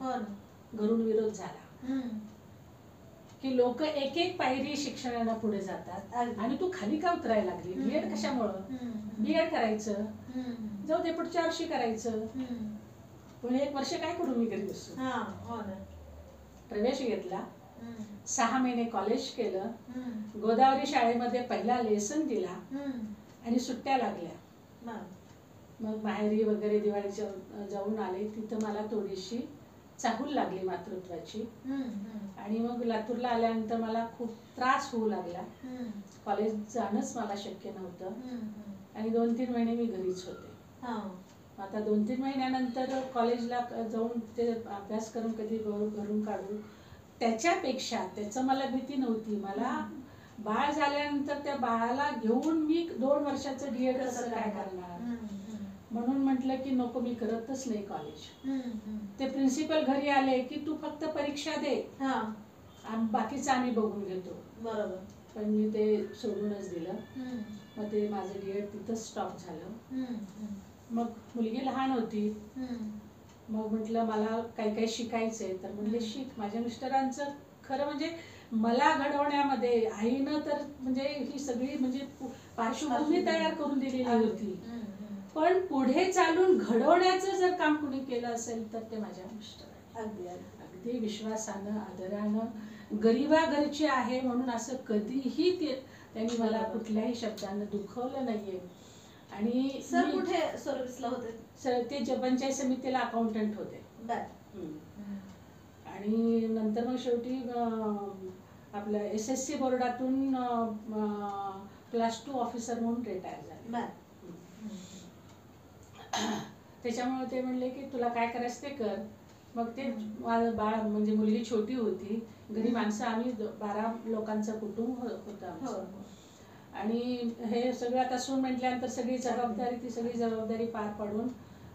Speaker 2: घरून विरोध झाला की लोक एक एक पायरी शिक्षणाला पुढे जातात आणि तू खाली का उतरायला लागली? डीएड कशामुळं? डीएड करायचं, जाऊ दे पुढच्या वर्षी करायचं. पण 1 वर्ष काय करू मी घरी बसून? प्रवेश घेतला, 6 महिने कॉलेज केलं, गोदावरी शाळेमध्ये पहिला लेसन दिला आणि सुट्ट्या लागल्या. मग माहेरी वगैरे दिवाळीच्या जाऊन आले. तिथं मला थोडीशी चाहूल लागली मातृत्वाची. आणि मग लातूरला आल्यानंतर मला खूप त्रास होऊ लागला. कॉलेज जाणंच मला शक्य नव्हतं आणि 2-3 महिने मी घरीच होते. आता 2-3 महिन्यानंतर कॉलेजला जाऊन ते अभ्यास करून कधी घरून काढू, त्याच्यापेक्षा त्याचं मला भीती नव्हती. मला बाळ झाल्यानंतर त्या बाळाला घेऊन मी 2 वर्षाचं डीएड कसं काय करणार? म्हणून म्हटलं की नको, मी करतच नाही कॉलेज. ते प्रिन्सिपल घरी आले की तू फक्त परीक्षा दे, बाकीचं आम्ही बघून घेतो. बरोबर. पण मी ते सोडूनच दिलं. मग ते माझं डीएड तिथंच स्टॉप झालं. मग मुलगी लहान होती. मग म्हटलं मला काही काही शिकायचंय, तर म्हणले शिक. माझ्या मिस्टरांचं खरं म्हणजे मला घडवण्यामध्ये आईनं तर म्हणजे ही सगळी म्हणजे पार्श्वभूमी तयार करून दिलेली होती. पण पुढे चालून घडवण्याचं जर काम कुणी केलं असेल तर ते माझ्या मिस्टर. अगदी विश्वासानं, आदरानं, गरिबा घरची आहे म्हणून असं कधीही त्यांनी मला कुठल्याही शब्दानं दुखवलं नाहीये. आणि
Speaker 1: सर कुठे सर्व्हिसला होते?
Speaker 2: सर ते पंचायत समितीला अकाउंटंट होते. आणि नंतर मग शेवटी आपलं SSC बोर्डातून क्लास 2 ऑफिसर म्हणून रिटायर झाले. त्याच्यामुळे ते म्हणले की तुला काय करायचं ते कर. मग ते माझं बाळ म्हणजे मुलगी छोटी होती, घरी माणसं, आम्ही 12 लोकांचं कुटुंब होतं आमचं. आणि हे सगळं आता सून म्हटल्यानंतर सगळी जबाबदारी, ती सगळी जबाबदारी पार पाडून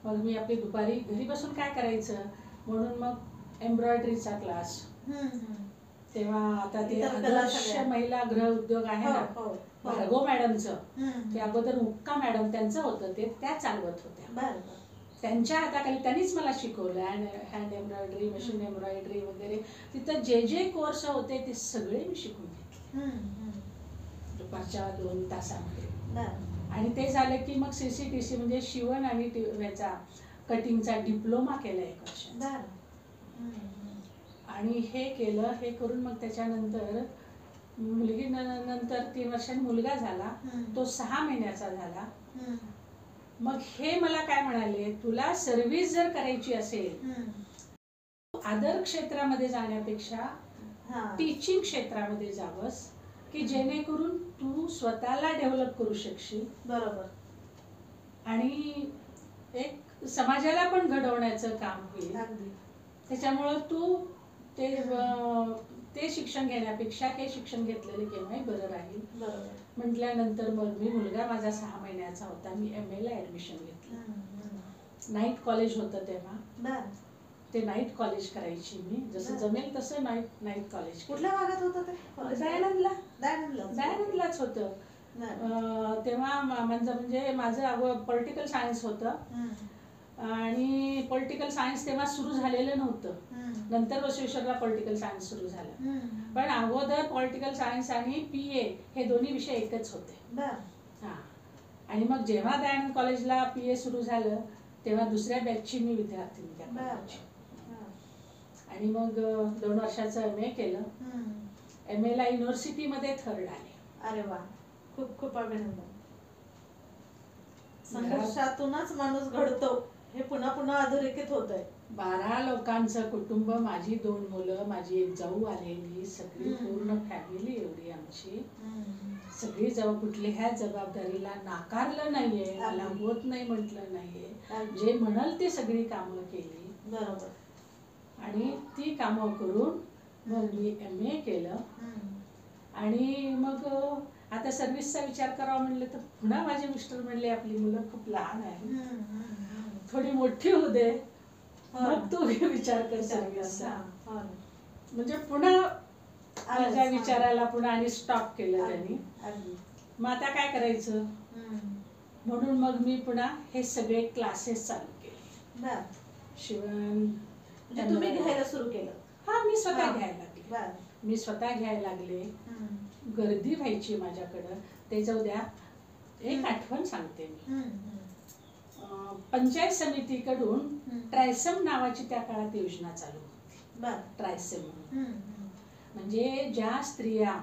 Speaker 2: मग मी आपली दुपारी घरी बसून काय करायचं म्हणून मग एम्ब्रॉयडरीचा क्लास. तेव्हा आता ते आदर्श महिला गृह उद्योग आहे ना, भार्गव मॅडमचं, ते अगोदर मुक्का मॅडम त्यांचं होतं, ते त्या चालवत होत्या. त्यांच्या हाताखाली त्यांनीच मला शिकवलं. हँड एम्ब्रॉयडरी, मशीन एम्ब्रॉयडरी वगैरे. तिथं जे जे कोर्स होते ते सगळे मी शिकून घेतले दुपारच्या 2 तासामध्ये. आणि ते झालं की मग CCTC म्हणजे शिवण आणि ह्याचा कटिंगचा डिप्लोमा केला 1 वर्ष. आणि हे केलं. हे करून मग त्याच्यानंतर मुलगी नंतर 3 वर्षांनी मुलगा झाला. तो 6 महिन्याचा झाला. मग हे मला काय म्हणाले, तुला सर्व्हिस जर करायची असेल आदर क्षेत्रामध्ये जाण्यापेक्षा टीचिंग क्षेत्रामध्ये जावंस, की जेणेकरून तू स्वतःला डेव्हलप करू शकशील. बरोबर. आणि एक समाजाला पण घडवण्याचं काम होईल. त्याच्यामुळं तू ते शिक्षण घेण्यापेक्षा हे शिक्षण घेतलेले केव्हाही बरं राहील. म्हटल्यानंतर मग मी, मुलगा माझा 6 महिन्याचा होता, मी MA ला ऍडमिशन घेतलं. नाईट कॉलेज होतं तेव्हा. ते नाईट कॉलेज करायची मी, जसं जमेल तसं नाईट कॉलेज.
Speaker 1: कुठल्या भागात होतं ते?
Speaker 2: दयानंदलाच होतं तेव्हा. म्हणजे माझं पॉलिटिकल सायन्स होतं आणि पॉलिटिकल सायन्स तेव्हा सुरू झालेलं नव्हतं. नंतर बसवेश्वरला पॉलिटिकल सायन्स सुरू झालं. पण अगोदर पॉलिटिकल सायन्स आणि PA हे दोन्ही विषय एकच होते. आणि मग जेव्हा दयानंद कॉलेजला PA सुरू झालं तेव्हा दुसऱ्या बॅचची मी विद्यार्थी त्या. आणि मग 2 वर्षाचं MA केलं. MA ला युनिव्हर्सिटीमध्ये 3rd आले.
Speaker 1: अरे वा, खूप खूप अभिनंदन. संघर्षातूनच माणूस घडतो, हे पुन्हा पुन्हा अधोरेखित होतंय.
Speaker 2: 12 लोकांचं कुटुंब, माझी 2 मुलं, माझी 1 जाऊ आलेली, सगळी पूर्ण फॅमिली एवढी आमची. सगळी कुठल्याही जबाबदारीला नाकारलं नाहीये, मला होत नाही म्हटलं नाहीये. जे म्हणाल ते सगळी कामं केली. बरोबर. आणि ती कामं करून मग मी MA केलं. आणि मग आता सर्व्हिसचा विचार करावा म्हणलं तर पुन्हा माझे मिस्टर म्हणले आपली मुलं खूप लहान आहे, थोडी मोठी होऊ दे, मग तू विचार कर सर्व्हिसचा. म्हणजे पुन्हा माझ्या विचाराला पुन्हा आणि स्टॉप केलं त्यांनी. मग आता काय करायचं म्हणून मग मी पुन्हा हे सगळे क्लासेस चालू केले.
Speaker 1: बर.
Speaker 2: शिवण
Speaker 1: म्हणजे तुम्ही घ्यायला सुरू केलं?
Speaker 2: हा, मी स्वतः
Speaker 1: हा.
Speaker 2: घ्यायला लागले.
Speaker 1: बर.
Speaker 2: मी स्वतः घ्यायला लागले. गर्दी व्हायची माझ्याकडं. ते जाऊ द्या, एक आठवण सांगते मी. पंचायत समितीकडून ट्रायसम नावाची त्या काळात योजना चालू होती.
Speaker 1: बर.
Speaker 2: ट्रायसम म्हणून, म्हणजे ज्या स्त्रिया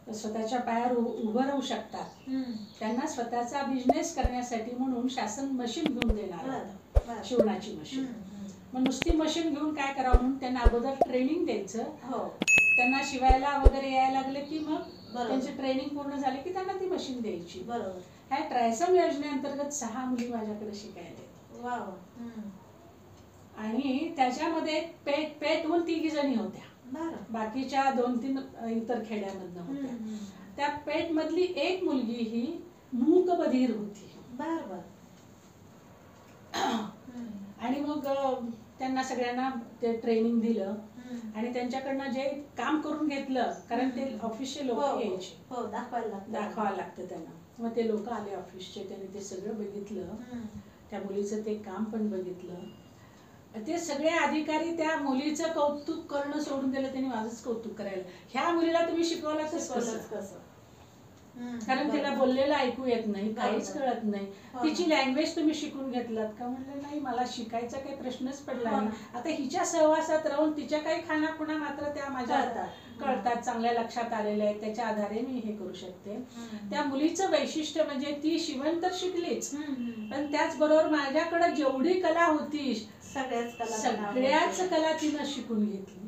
Speaker 2: स्वतःच्या पायावर उभं राहू शकतात त्यांना स्वतःचा बिझनेस करण्यासाठी म्हणून शासन मशीन घेऊन देणार होतं, शिवणाची मशीन. मग नुसती मशीन घेऊन काय करावं म्हणून त्यांना अगोदर ट्रेनिंग द्यायचं. त्यांना शिवायला वगैरे यायला लागले की मग त्यांची ट्रेनिंग पूर्ण झाली की त्यांना ती मशीन द्यायची.
Speaker 1: बरोबर.
Speaker 2: ह्या ट्रायसम योजनेअंतर्गत 6 मुली माझ्याकडे शिकायला येत.
Speaker 1: वा.
Speaker 2: आणि त्याच्यामध्ये पेटहून 3 जणी होत्या. बाकीच्या 2-3 इतर खेड्यामधनं होत्या. त्या पेट मधली एक मुलगी ही मूकबधीर होती. आणि मग त्यांना सगळ्यांना ते ट्रेनिंग दिलं आणि त्यांच्याकडनं जे काम करून घेतलं, कारण ते ऑफिसचे लोक यायचे, दाखवायला लागतं त्यांना. मग ते लोक आले ऑफिसचे, त्यांनी ते सगळं बघितलं. त्या मुलीचं ते काम पण बघितलं. ते सगळे अधिकारी त्या मुलीचं कौतुक करणं सोडून दिलं, त्यांनी माझंच कौतुक करायला. ह्या मुलीला तुम्ही शिकवला कसं? कारण तिला बोललेलं ऐकू येत नाही, काहीच कळत नाही. तिची लँग्वेज तुम्ही शिकून घेतलात का? म्हणलं नाही, मला शिकायचा काही प्रश्नच पडला नाही. आता हिच्या सहवासात राहून तिच्या काही खानापुना मात्र त्या माझ्या कळतात, चांगल्या लक्षात आलेल्या आहेत, त्याच्या आधारे मी हे करू शकते. त्या मुलीचं वैशिष्ट्य म्हणजे ती शिवण तर शिकलीच, पण त्याचबरोबर माझ्याकडे जेवढी कला होती सगळ्याच कला तिनं शिकून घेतली.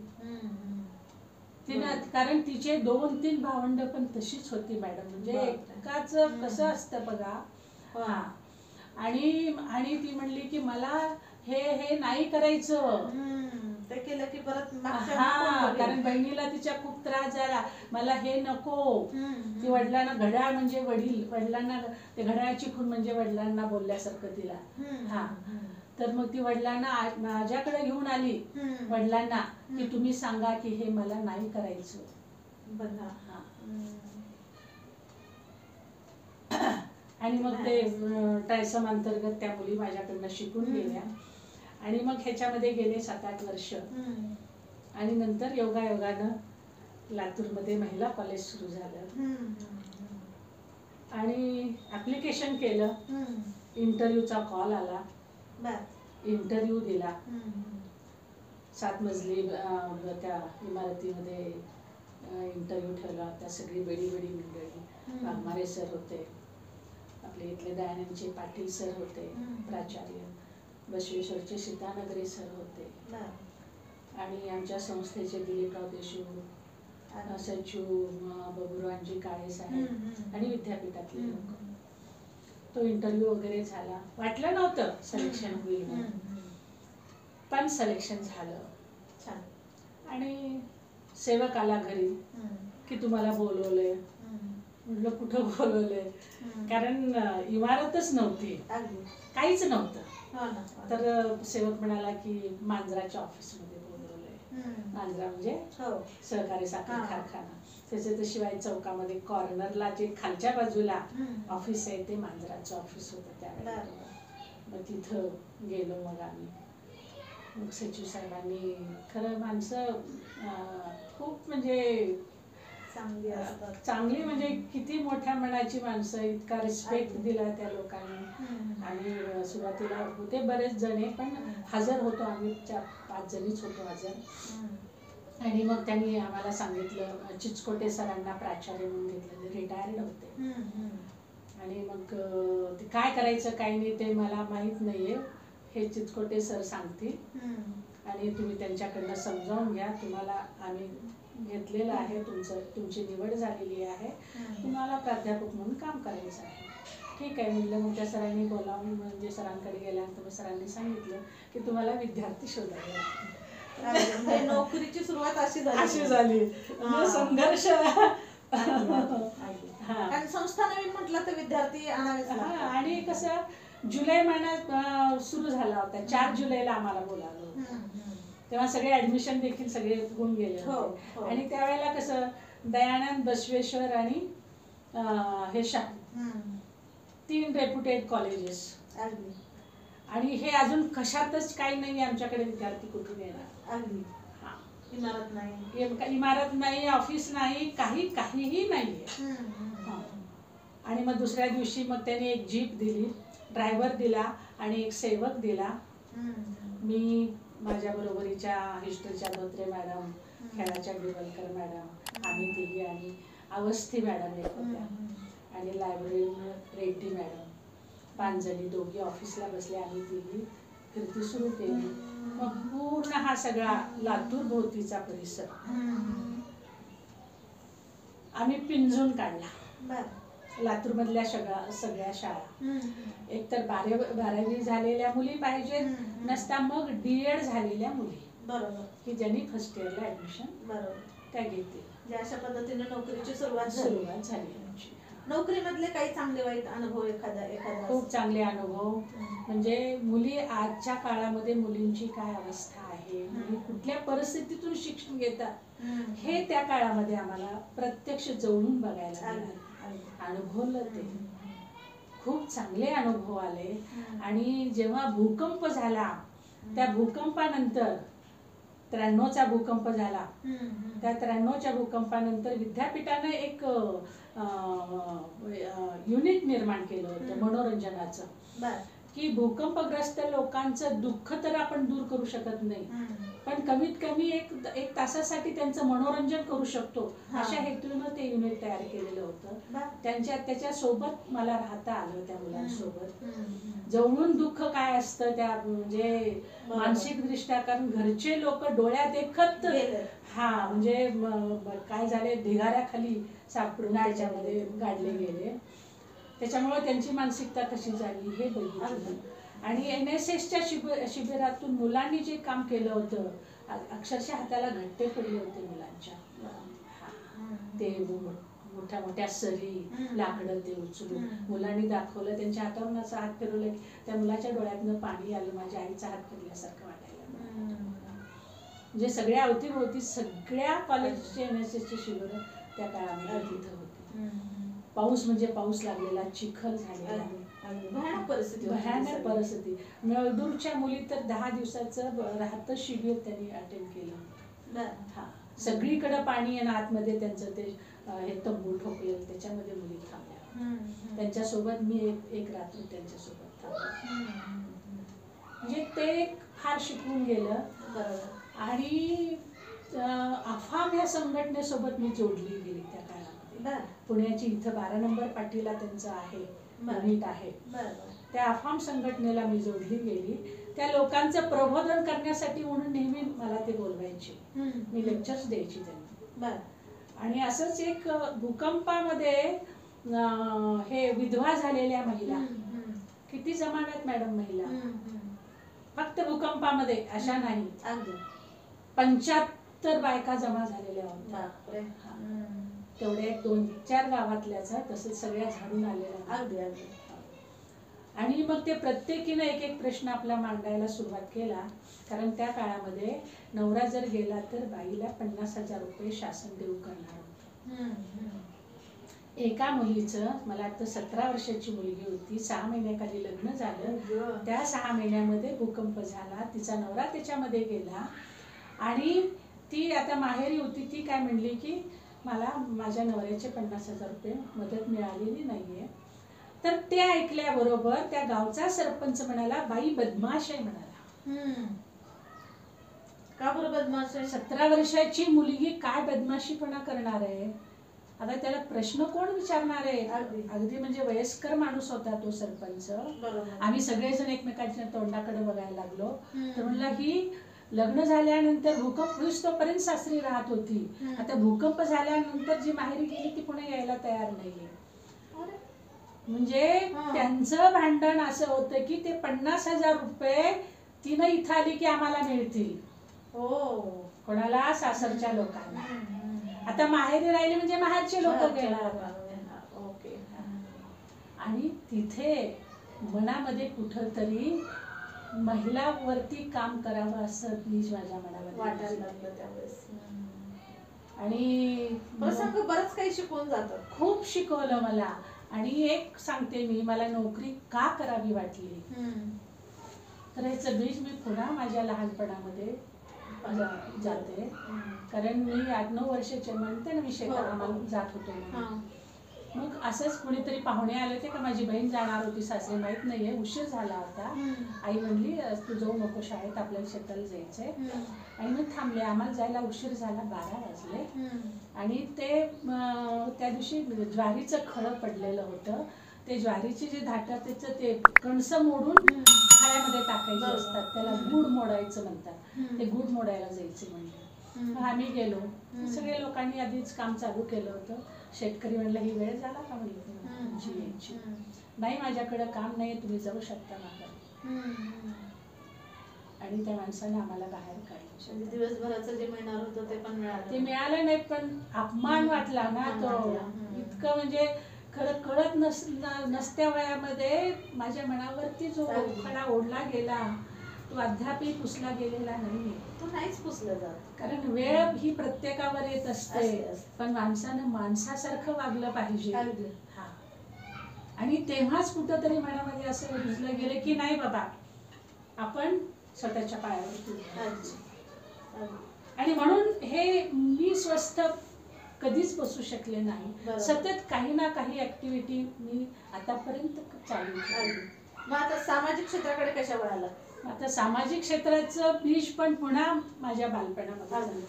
Speaker 2: तिनं, कारण तिचे 2-3 भावंड पण तशीच होती मॅडम. म्हणजे एकाच कसं असतं बघा. आणि ती म्हणली की मला हे नाही करायचं,
Speaker 1: ते केलं की परत
Speaker 2: कारण बहिणीला तिच्या खूप त्रास झाला, मला हे नको. ती वडिलांना, घड्याळ म्हणजे वडिलांना ते घड्याळाची खून म्हणजे वडिलांना बोलल्यासारखं तिला. तर मग ती वडिलांना माझ्याकडे घेऊन आली, वडिलांना, की तुम्ही सांगा की हे मला नाही करायचं. आणि मग ते ट्रायसम अंतर्गत त्या मुली माझ्याकडनं शिकून गेल्या. आणि मग ह्याच्यामध्ये गेले 7-8 वर्ष. आणि नंतर योगायोगानं लातूरमध्ये महिला कॉलेज सुरू झालं आणि ऍप्लिकेशन केलं. इंटरव्ह्यूचा कॉल आला, इंटरव्ह्यू दिला. 7 मजली त्या इमारतीमध्ये इंटरव्ह्यू ठेवला होता. सगळी बडी मंडळी, वाघमारे सर होते, आपले इथले दयानंदचे पाटील सर होते प्राचार्य, बसवेश्वरचे सीतानगरे सर होते, आणि आमच्या संस्थेचे दिलीपराव देशमुख, सचिव बबुरावांजी काळे साहेब आणि विद्यापीठातले लोक. तो इंटरव्ह्यू वगैरे झाला. वाटलं नव्हतं सिलेक्शन होईल म्हणून, पण सिलेक्शन झालं. आणि सेवक आला घरी की तुम्हाला बोलवलंय. म्हटलं कुठं बोलवलंय, कारण इमारतच नव्हती, काहीच नव्हतं. तर सेवक म्हणाला की मांजराच्या ऑफिसमध्ये बोलवलंय. मांजरा म्हणजे सहकारी साखर कारखाना, त्याच्या तर शिवाय चौकामध्ये कॉर्नरला जे खालच्या बाजूला ऑफिस आहे ते मांजराचं ऑफिस होतं त्यावेळेला. मग तिथं गेलो. मग आम्ही, मग सचिव साहेबांनी, खरं माणसं खूप म्हणजे चांगली, म्हणजे किती मोठ्या मनाची माणसं, इतका रिस्पेक्ट दिला त्या लोकांनी. आणि सुरुवातीला होते बरेच जणे, पण हजर होतो आम्ही, 4-5 जणीच होतो हजर. आणि मग त्यांनी आम्हाला सांगितलं, चिचकोटे सरांना प्राचार्य म्हणून घेतलं, ते रिटायर्ड होते. आणि मग ते काय करायचं काय नाही ते मला माहित नाहीये, हे चिचकोटे सर सांगतील आणि तुम्ही त्यांच्याकडनं समजावून घ्या. तुम्हाला आम्ही घेतलेलं आहे, तुमची निवड झालेली आहे, तुम्हाला प्राध्यापक म्हणून काम करायचं आहे. ठीक आहे म्हणलं. मग त्या सरांनी बोलावून, म्हणजे सरांकडे गेल्यानंतर सरांनी सांगितलं की तुम्हाला विद्यार्थी शोधावे लागतील.
Speaker 1: नोकरीची सुरुवात अशी
Speaker 2: झाली. संघर्ष.
Speaker 1: संस्था नवीन म्हटलं तर विद्यार्थी आणावेच लागतात.
Speaker 2: आणि कसं जुलै महिन्यात सुरू झाला होता, 4 जुलैला आम्हाला बोलावलं होतं. तेव्हा सगळे ऍडमिशन देखील सगळे होऊन गेले होते. आणि त्यावेळेला कसं दयानंद, बसवेश्वर आणि हे 3 रेप्युटेड कॉलेजेस. आणि हे अजून कशातच काही नाही आमच्याकडे विद्यार्थी कुठून येणार. इमारत नाही, ऑफिस नाही, काहीही नाहीये. आणि मग दुसऱ्या दिवशी मग त्याने एक जीप दिली, ड्रायव्हर दिला आणि एक सेवक दिला. मी, माझ्या बरोबरीच्या हिस्ट्रीच्या धोत्रे मॅडम, खेळाच्या बिरवलकर मॅडम, आम्ही तिघी आणि अवस्थी मॅडम एक होत्या आणि लायब्ररी रेड्डी मॅडम, 5 जणी दोघी ऑफिसला बसले, आम्ही तिघी फिरती सुरू केली. मग पूर्ण हा सगळा लातूर भोवतीचा परिसर आम्ही पिंजून काढला. लातूर मधल्या सगळ्या शाळा, एकतर 12वी झालेल्या मुली पाहिजेत, नसता मग D.Ed झालेल्या मुली,
Speaker 1: बरोबर,
Speaker 2: की ज्यांनी फर्स्ट इयरला ऍडमिशन त्या घेतील.
Speaker 1: अशा पद्धतीने नोकरीची सुरुवात
Speaker 2: झाली आमची.
Speaker 1: नोकरीमधले काही चांगले वाईट अनुभव? एखादा
Speaker 2: खूप चांगले अनुभव म्हणजे मुली आजच्या काळामध्ये मुलींची काय अवस्था आहे, मुली कुठल्या परिस्थितीतून शिक्षण घेतात हे त्या काळामध्ये आम्हाला प्रत्यक्ष जवळून बघायला मिळालं, अनुभवलं. ते खूप चांगले अनुभव आले. आणि जेव्हा भूकंप झाला, त्या भूकंपानंतर 93चा भूकंप झाला, त्या 93च्या भूकंपानंतर विद्यापीठाने एक युनिट निर्माण केलं होतं मनोरंजनाचं, की भूकंपग्रस्त लोकांचं दुःख तर आपण दूर करू शकत नाही, पण कमीत कमी एक तासासाठी त्यांचं मनोरंजन करू शकतो, अशा हेतूनं ते युनिट तयार केलेलं होतं. त्याच्या सोबत मला राहता आलं, त्या मुलांसोबत. जवळून दुःख काय असतं त्या म्हणजे मानसिक दृष्ट्या, कारण घरचे लोक डोळ्यात देखत म्हणजे काय झाले, ढिगाऱ्याखाली सापडून त्याच्यामध्ये गाडले गेले. त्याच्यामुळे त्यांची मानसिकता कशी झाली हे बघितलं. आणि NSSच्या शिबिरातून मुलांनी जे काम केलं होतं, अक्षरशः हाताला घट्टे पडले होते मुलांच्या. ते मोठ्या मोठ्या सरी, लाकडं ते उचलून मुलांनी दाखवलं, त्यांच्या हातावरून असं हात फिरवलं, त्या मुलाच्या डोळ्यातनं पाणी आलं, माझ्या आईचा हात फिरल्यासारखं वाटायला. म्हणजे सगळ्या अवतीभोवती सगळ्या कॉलेजचे NSSचे शिबिर त्या काळामध्ये तिथं होते. पाऊस म्हणजे पाऊस लागलेला, चिखल झालेला, भयानक परिस्थिती. नळदूरच्या मुली तर 10 दिवसाचं राहतं शिबिर त्यांनी अटेंड केलं. सगळीकडे पाणी आणि आतमध्ये त्यांचं ते हे तंबू ठोकलेलं, त्याच्यामध्ये मुली थांबल्या. त्यांच्यासोबत मी एक रात्र त्यांच्यासोबत थांबले. म्हणजे ते फार शिकून गेलं. आणि अफाम या संघटनेसोबत मी जोडली गेली त्या काळामध्ये. पुण्याची इथं 12 नंबर पाटीला त्यांचं आहे, युनिट आहे. त्या अफाम संघटनेला मी जोडली गेली. त्या लोकांचं प्रबोधन करण्यासाठी म्हणून नेहमी मला ते बोलवायचे, मी लेक्चर्स द्यायची त्यांना. आणि असंच एक भूकंपामध्ये हे विधवा झालेल्या महिला किती जमाव्यात मॅडम महिला, फक्त भूकंपामध्ये अशा नाही, 75 बायका जमा झालेल्या होत्या. तेवढ्या 2-4 गावातल्याच, तसंच सगळ्या झाडून आलेल्या. आणि मग ते प्रत्येकीने एक प्रश्न आपला मांडायला सुरुवात केला, कारण त्या काळामध्ये नवरा जर गेला तर बाईला 50,000 रुपये शासन देऊ करणार होतं. एका मुलीचं, मला वाटतं 17 वर्षाची मुलगी होती, 6 महिन्याखाली लग्न झालं. त्या 6 महिन्यामध्ये भूकंप झाला, तिचा नवरा त्याच्यामध्ये गेला. आणि ती आता माहेरी होती, ती काय म्हणली की मला माझ्या नवऱ्याचे 50,000 रुपये मदत मिळालेली नाहीये. तर ते ऐकल्याबरोबर त्या गावचा सरपंच म्हणाला, बाई बदमाश आहे म्हणाला.
Speaker 1: का बरं बदमाश आहे?
Speaker 2: 17 वर्षाची मुलगी काय बदमाशीपणा करणार आहे? आता त्याला प्रश्न कोण विचारणार आहे? अगदी म्हणजे वयस्कर माणूस होता तो सरपंच. आम्ही सगळेजण एकमेकांच्या तोंडाकडे बघायला लागलो. तर म्हणला, ही लग्न झाल्यानंतर भूकंप होईस तोपर्यंत सासरी राहत होती, आता भूकंप झाल्यानंतर जी माहेरी गेली ती पुणे यायला तयार नाहीये. म्हणजे त्यांचं भांडण असं होतं की ते 50,000 रुपये तिनं इथं आली की आम्हाला मिळतील. कोणाला? सासरच्या लोकांना. आता माहेरी राहिली म्हणजे माहेरचे लोक घेणार. आणि तिथे मनामध्ये कुठंतरी महिलावरती काम करावं असं प्लीज माझ्या मनामध्ये
Speaker 1: वाटायला लागलं त्यावेळेस.
Speaker 2: आणि
Speaker 1: प्रसंग बरंच काही शिकवून जातात.
Speaker 2: खूप शिकवलं मला. आणि एक सांगते मी, मला नोकरी का करावी वाटली, तर ह्याचं बीज मी पुन्हा माझ्या लहानपणामध्ये जाते. कारण मी 8-9 वर्षाचे म्हणते ना, मी शेतात जात होतो म्हणून. मग असंच कुणीतरी पाहुणे आले होते का माझी बहीण जाणार होती सासरी, माहित नाहीये, उशीर झाला होता. आई म्हणली तू जाऊ नको शाळेत, आपल्याला शेताला जायचंय. आणि मग थांबले. आम्हाला जायला उशीर झाला, 12 वाजले. आणि ते त्या दिवशी ज्वारीचं खळं पडलेलं होतं. ते ज्वारीची जी धाटा, त्याचं ते कणस मोडून खाळ्यामध्ये टाकायचे असतात, त्याला गुड मोडायचं म्हणतात. ते गुड मोडायला जायचे म्हणले. मग आम्ही गेलो. सगळ्या लोकांनी आधीच काम चालू केलं होतं. शेतकरी म्हणलं ही वेळ झाला का म्हणलं तुमची यायची. नाही, माझ्याकडे काम नाही, तुम्ही जाऊ शकता माघारी. आणि त्या माणसाने आम्हाला बाहेर काढलं.
Speaker 1: दिवसभराचं जे मिळणार होतं ते पण मिळालं.
Speaker 2: ते मिळालं नाही, पण अपमान वाटला ना तो इतकं. म्हणजे खरं कळत नसत्या वयामध्ये माझ्या मनावरती जो खडा ओढला गेला, तो अद्यापही पुसला गेलेला नाही.
Speaker 1: तो नाहीच पुसला जात. कारण
Speaker 2: वेळ ही प्रत्येकावर येत असते, पण माणसानं माणसासारखं वागलं पाहिजे. आणि तेव्हाच कुठंतरी मनामध्ये असं रुजलं गेलं की नाही बाबा, आपण स्वतःच्या पायावरती. आणि म्हणून हे मी स्वस्थ कधीच बसू शकले नाही. सतत काही ना काही ऍक्टिव्हिटी मी आतापर्यंत चालू केली.
Speaker 1: मग आता सामाजिक क्षेत्राकडे कशा वळाला?
Speaker 2: आता सामाजिक क्षेत्राचं बीज पण पुन्हा माझ्या बालपणामध्ये झालं.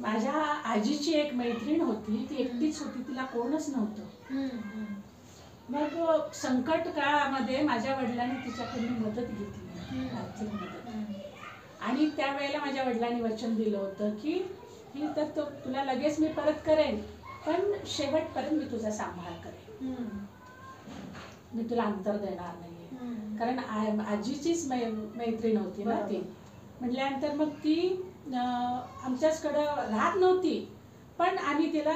Speaker 2: माझ्या आजीची एक मैत्रीण होती, ती एकटीच होती, तिला कोणच नव्हतं. मग संकट काळामध्ये माझ्या वडिलांनी तिच्याकडून मदत घेतली, आर्थिक मदत. आणि त्यावेळेला माझ्या वडिलांनी वचन दिलं होतं की ही तर तुला लगेच मी परत करेन, पण शेवटपर्यंत मी तुझा सांभाळ करेन, मी तुला अंतर देणार नाही. कारण आजीचीच मैत्रीण होती ना ती. म्हटल्यानंतर मग ती आमच्याचकडं राहत नव्हती, पण आम्ही तिला,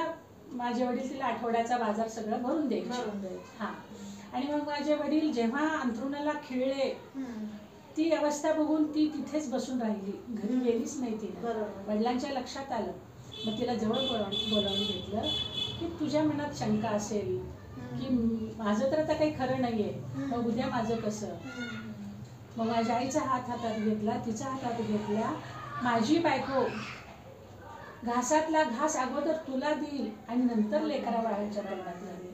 Speaker 2: माझे वडील तिला आठवड्याचा बाजार सगळं भरून द्यायचे. आणि मग माझे वडील जेव्हा अंथरुणाला खिळले, ती अवस्था बघून ती तिथेच बसून राहिली, घरी गेलीच नाही तिने. वडिलांच्या लक्षात आलं. मग तिला जवळ बोलावून घेतलं की तुझ्या मनात शंका असेल की माझं तर आता काही खरं नाहीये, मग उद्या माझं कसं. मग माझ्या आईचा हातात घेतला, तिचा हातात घेतला. माझी बायको घासातला घास अगोदर तुला देईल आणि नंतर लेकरा बाळांच्या तोंडात लागेल.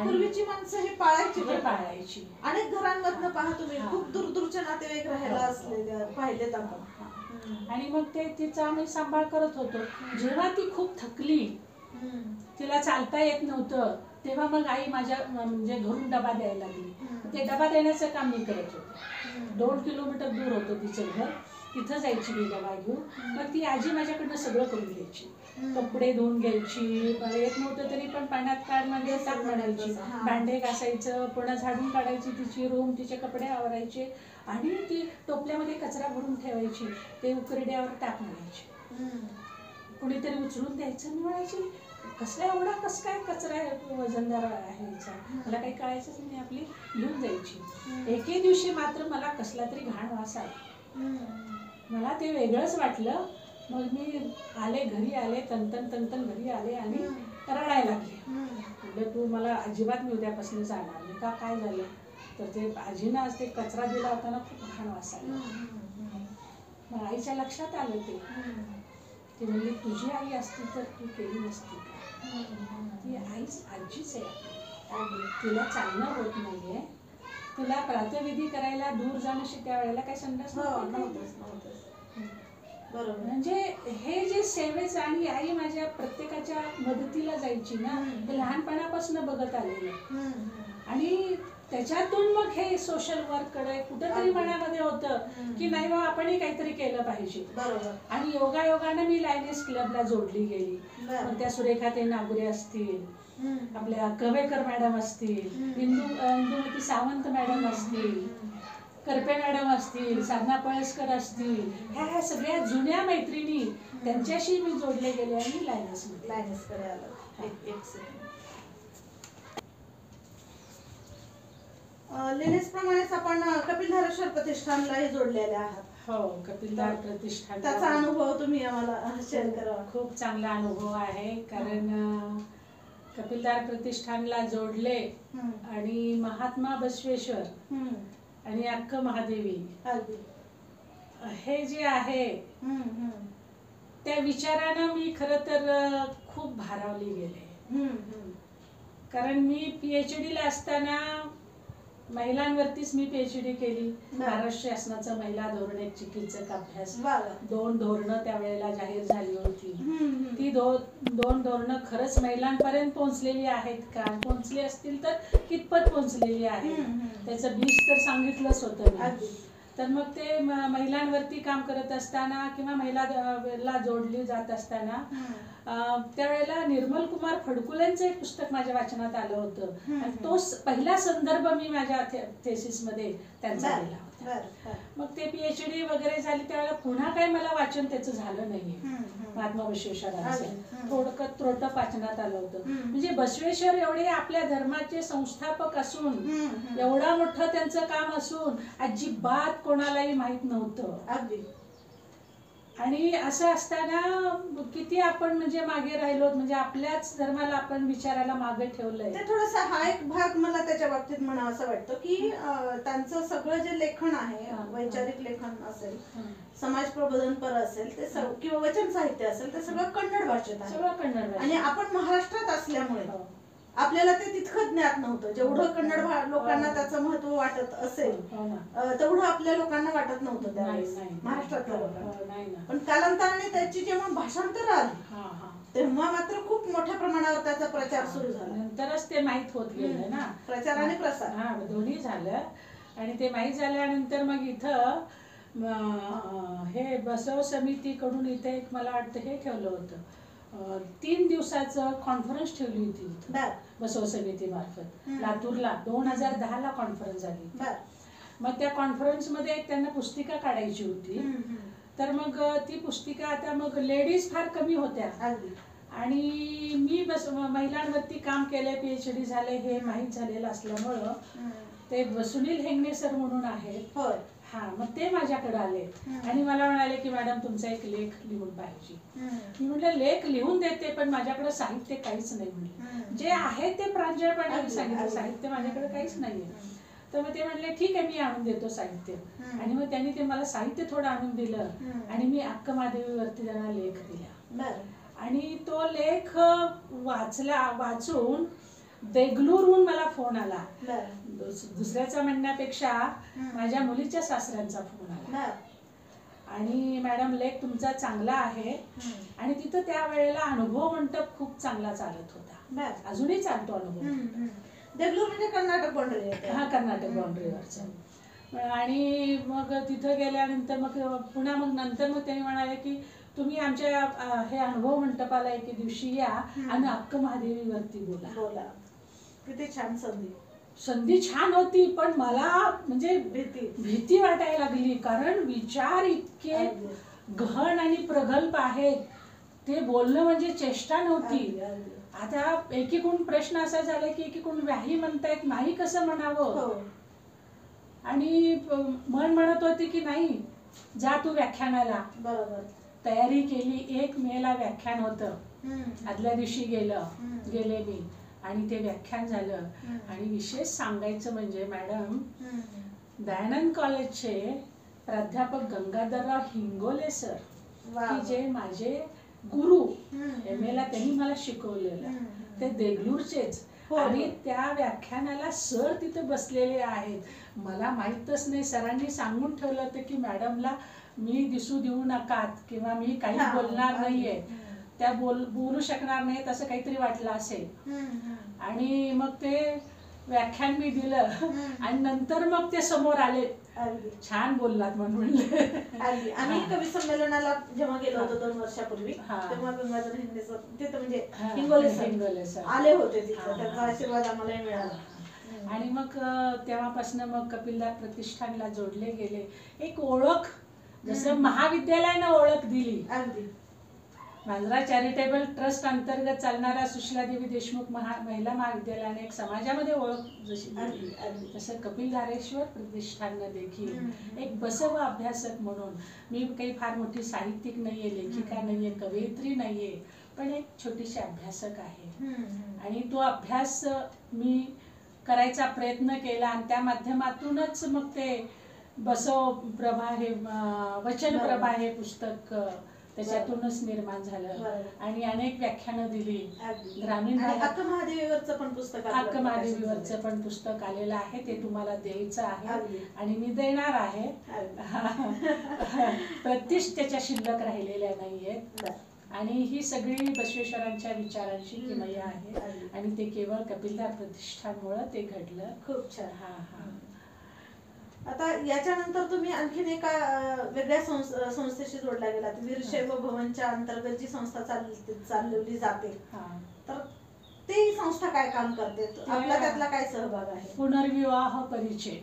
Speaker 1: पूर्वीची माणसं हे पाळायची. अनेक घरांमधनं पहा तुम्ही, खूप दूरदूरचे नातेवाईक राहायला असले पाहिलेत आपण.
Speaker 2: आणि मग ते तिचा आम्ही सांभाळ करत होतो. जेव्हा ती खूप थकली, तिला चालता येत नव्हतं, तेव्हा मग आई माझ्या म्हणजे घरून डबा द्यायला लागली. ते डबा देण्याचं काम मी करत होते. 2 किलोमीटर दूर होतं तिचं घर, तिथं जायची मी डबा घेऊन. मग ती आजी माझ्याकडनं सगळं करून घ्यायची. कपडे धुवून घ्यायची, मला येत नव्हतं तरी पण पाण्यात काढ म्हणजे टाक म्हणायची. भांडे घासायचं, पुन्हा झाडून काढायची तिची रूम, तिचे कपडे आवरायचे. आणि ती टोपल्यामध्ये कचरा भरून ठेवायची, ते उकरड्यावर टाक म्हणायची. कुणीतरी उचलून द्यायचं, म्हणायची कसला एवढा कस काय कचरा वजनदार आहे हिचा, मला काही कळायचंच नाही. आपली घेऊन जायची. एके दिवशी मात्र मला कसला तरी घाण वास आला. मला ते वेगळंच वाटलं. मग मी आले, घरी आले, तनतन घरी आले आणि रडायला लागले. म्हटलं तू मला अजिबात मी उद्यापासून जाणार नाही. का, काय झालं? तर ते आजीनं आज ते कचरा दिला होता ना, खूप घाण वास आला. मग आईच्या लक्षात आलं ते. ती म्हणली तुझी आई असती तर तू केली नसती का? ती आजीच आहे, तिला चालणं होत नाहीये, तुला प्रातःविधी करायला दूर जाणं, त्या वेळेला काही संडास नव्हतंच.
Speaker 1: बरोबर.
Speaker 2: म्हणजे हे जे सेवेचं, आणि आई माझ्या प्रत्येकाच्या मदतीला जायची ना, ते लहानपणापासून बघत आलेलं. आणि त्याच्यातून मग हे सोशल वर्क कडे कुठेतरी मनामध्ये होतं की नाही बा आपणही काहीतरी केलं पाहिजे.
Speaker 1: बरोबर.
Speaker 2: आणि योगायोगाने मी लायनेस क्लबला जोडली गेली. मग त्या सुरेखाताई नागुरे असतील, आपल्या कवेकर मॅडम असतील, इंदुमती सावंत मॅडम असतील, करपे मॅडम असतील, साधना पळसकर असतील, ह्या सगळ्या जुन्या मैत्रिणी, त्यांच्याशी मी जोडले गेले आणि लायनेस
Speaker 1: कडे आलो. एक सेकंड. लेनेस प्रमाणेच आपण कपिल धारेश्वर प्रतिष्ठानलाही जोडलेले आहात.
Speaker 2: हो, कपिलदार प्रतिष्ठान
Speaker 1: त्याचा अनुभव तुम्ही आम्हाला शेअर करा.
Speaker 2: खूप चांगला अनुभव आहे, कारण कपिलदार प्रतिष्ठानला जोडले आणि महात्मा बसवेश्वर आणि अक्क महादेवी हे जे आहे त्या विचारानं मी खरं तर खूप भारावली गेले. कारण मी PhD ला असताना महिलांवरतीच मी PhD केली. महाराष्ट्र शासनाचा महिला धोरण एक चिकित्सक अभ्यास 2 धोरणं त्यावेळेला जाहीर झाली होती. ती दोन धोरणं खरंच महिलांपर्यंत पोहोचलेली आहेत का, पोहोचली असतील तर कितपत पोहोचलेली आहेत, त्याचं बीज तर सांगितलंच होतं मी. तर मग ते महिलांवरती काम करत असताना किंवा महिलाला जोडली जात असताना त्यावेळेला निर्मल कुमार फडकुलेंचं एक पुस्तक माझ्या वाचनात आलं होतं आणि तो पहिला संदर्भ मी माझ्या थेसिस मध्ये त्यांचा दिला होता. मग ते PhD वगैरे झाली त्यावेळेला पुन्हा काही मला वाचन त्याचं झालं नाहीये. महात्मा बसवेश्वरांचं थोडकं त्रोटक वाचनात आलं होतं. म्हणजे बसवेश्वर एवढे आपल्या धर्माचे संस्थापक असून, एवढा मोठं त्यांचं काम असून अजिबात कोणालाही माहित नव्हतं. आणि असं असताना किती आपण म्हणजे मागे राहिलो, म्हणजे आपल्याच धर्माला आपण विचारायला मागे ठेवलंय.
Speaker 1: ते थोडासा हा एक भाग मला त्याच्या बाबतीत म्हणावा असं वाटतं की त्यांचं सगळं जे लेखन आहे, वैचारिक लेखन असेल, समाज प्रबोधनपर असेल, ते किंवा वचन साहित्य असेल, ते सगळं कन्नड भाषेत आहे.
Speaker 2: सगळं कन्नड भाषेत.
Speaker 1: आणि आपण महाराष्ट्रात असल्यामुळे आपल्याला ते तितकं ज्ञात नव्हतं. जेवढं कन्नड लोकांना त्याचं महत्व वाटत असेल तेवढं आपल्या लोकांना वाटत नव्हतं त्यावेळेस महाराष्ट्रातल्या लोकांना. पण कालांतराने त्याची जेव्हा भाषांतर आली तेव्हा मात्र खूप मोठ्या प्रमाणावर त्याचा प्रचार सुरू झाला.
Speaker 2: नंतरच ते माहित होत गेलं ना,
Speaker 1: प्रचार आणि प्रसार
Speaker 2: दोन्ही झालं. आणि ते माहीत झाल्यानंतर मग इथं हे बसव समितीकडून इथे एक मला वाटतं हे ठेवलं होतं, 3 दिवसाचं कॉन्फरन्स ठेवली होती बसव समिती मार्फत लातूरला. 2010 ला कॉन्फरन्स झाली. मग त्या कॉन्फरन्स मध्ये एक त्यांना पुस्तिका काढायची होती. तर मग ती पुस्तिका, आता मग लेडीज फार कमी होत्या आणि मी महिलांवरती काम केलंय, PhD झाले हे माहीत झालेलं असल्यामुळं ते सुनील हेंगणे सर म्हणून आहेत, मग ते माझ्याकडे आले आणि मला म्हणाले की मॅडम तुमचा एक लेख लिहून पाहिजे. मी म्हटलं लेख लिहून देते, पण माझ्याकडे साहित्य काहीच नाही. म्हणले जे आहे ते प्रांजळपणे सांगितलं, साहित्य माझ्याकडे काहीच नाहीये. तर मग ते म्हणले ठीक आहे मी आणून देतो साहित्य. आणि मग त्यांनी ते मला साहित्य थोडं आणून दिलं आणि मी अक्क महादेवीवरती त्यांना लेख दिला. आणि तो लेख वाचून देगलूरहून मला फोन आला. दुसऱ्याचा म्हणण्यापेक्षा माझ्या मुलीच्या सासऱ्यांचा फोन आला आणि मॅडम लेख तुमचा चांगला आहे. आणि तिथं त्या वेळेला अनुभव मंडप खूप चांगला चालत होता, अजूनही चालतो अनुभव.
Speaker 1: देगलूर म्हणजे कर्नाटक बाउंड्री.
Speaker 2: कर्नाटक बाउंड्रीवरचं. आणि मग तिथं गेल्यानंतर मग पुन्हा नंतर मग त्यांनी म्हणाले की तुम्ही आमच्या हे अनुभव मंडपाला एके दिवशी या आणि अक्क महादेवीवरती बोला.
Speaker 1: किती छान
Speaker 2: संधी छान होती, पण मला म्हणजे भीती वाटायला लागली, कारण विचार इतके गहन आणि प्रगल्भ आहेत. ते बोलणं म्हणजे चेष्टा नव्हती. आता एकीकडून प्रश्न असा झाला की एकीकडून व्याही म्हणतायत, नाही कसं म्हणावं. आणि मन म्हणत होती की नाही जा तू व्याख्यानाला. तयारी केली. 1 मे ला व्याख्यान होतं. आदल्या दिवशी गेले मी आणि ते व्याख्यान झालं. आणि विशेष सांगायचं म्हणजे मॅडम दयानंद कॉलेजचे प्राध्यापक गंगाधरराव हिंगोले सर, की जे माझे गुरु MA ला त्यांनी मला शिकवलेलं, ते देगलूरचेच. आणि त्या व्याख्यानाला सर तिथे बसलेले आहेत. मला माहीतच नाही, सरांनी सांगून ठेवलं होतं की मॅडमला मी दिसू देऊ नकात किंवा मी काही बोलणार नाहीये, त्या बोलू शकणार नाहीत असं काहीतरी वाटलं असेल. आणि मग ते व्याख्यान मी दिलं आणि नंतर मग ते समोर आले, छान बोललात म्हणून म्हणले.
Speaker 1: आम्ही कवी संमेलनाला जेव्हा गेलो होतो 2 वर्षापूर्वी, तेव्हा गंगाधर हिंगोले सर तिथं म्हणजे हिंगोले सर आले होते तिथं, त्यांचा आशीर्वाद आम्हाला मिळाला.
Speaker 2: आणि मग तेव्हापासून मग कपिलदार प्रतिष्ठानला जोडले गेले. एक ओळख, जसं महाविद्यालयानं ओळख दिली मांजरा चॅरिटेबल ट्रस्ट अंतर्गत चालणाऱ्या सुशीला देवी देशमुख महिला महाविद्यालयाने एक समाजामध्ये ओळख जशी दिली, तसं कपिल धारेश्वर प्रतिष्ठाननं देखील एक बसव अभ्यासक म्हणून, मी काही फार मोठी साहित्यिक नाहीये, लेखिका नाहीये, कवयित्री नाहीये, पण एक छोटीशी अभ्यासक आहे आणि तो अभ्यास मी करायचा प्रयत्न केला आणि त्या माध्यमातूनच मग ते बसव प्रभा हे वचन प्रभा हे पुस्तक त्याच्यातूनच निर्माण झालं आणि अनेक व्याख्यानं दिली. ग्रामीण
Speaker 1: हक्क महादेवीवरचं पण पुस्तक,
Speaker 2: हक्क महादेवीवरचं पण पुस्तक आलेलं आहे, ते तुम्हाला द्यायचं आहे आणि मी देणार आहे. प्रतिष्ठ त्याच्या शिल्लक राहिलेल्या नाहीयेत आणि ही सगळी बसवेश्वरांच्या विचारांची किमया आहे आणि ते केवळ कपिलधार प्रतिष्ठानमुळे ते घडलं.
Speaker 1: खूप छान.
Speaker 2: हा हा.
Speaker 1: आता याच्यानंतर तुम्ही आणखीन एका वेगळ्या संस्थेशी जोडला गेलात, वीरशैव भवनच्या अंतर्गत जी संस्था चालवली जाते, तर ती संस्था काय काम करते, आपला त्यातला काय सहभाग आहे?
Speaker 2: पुनर्विवाह परिचय.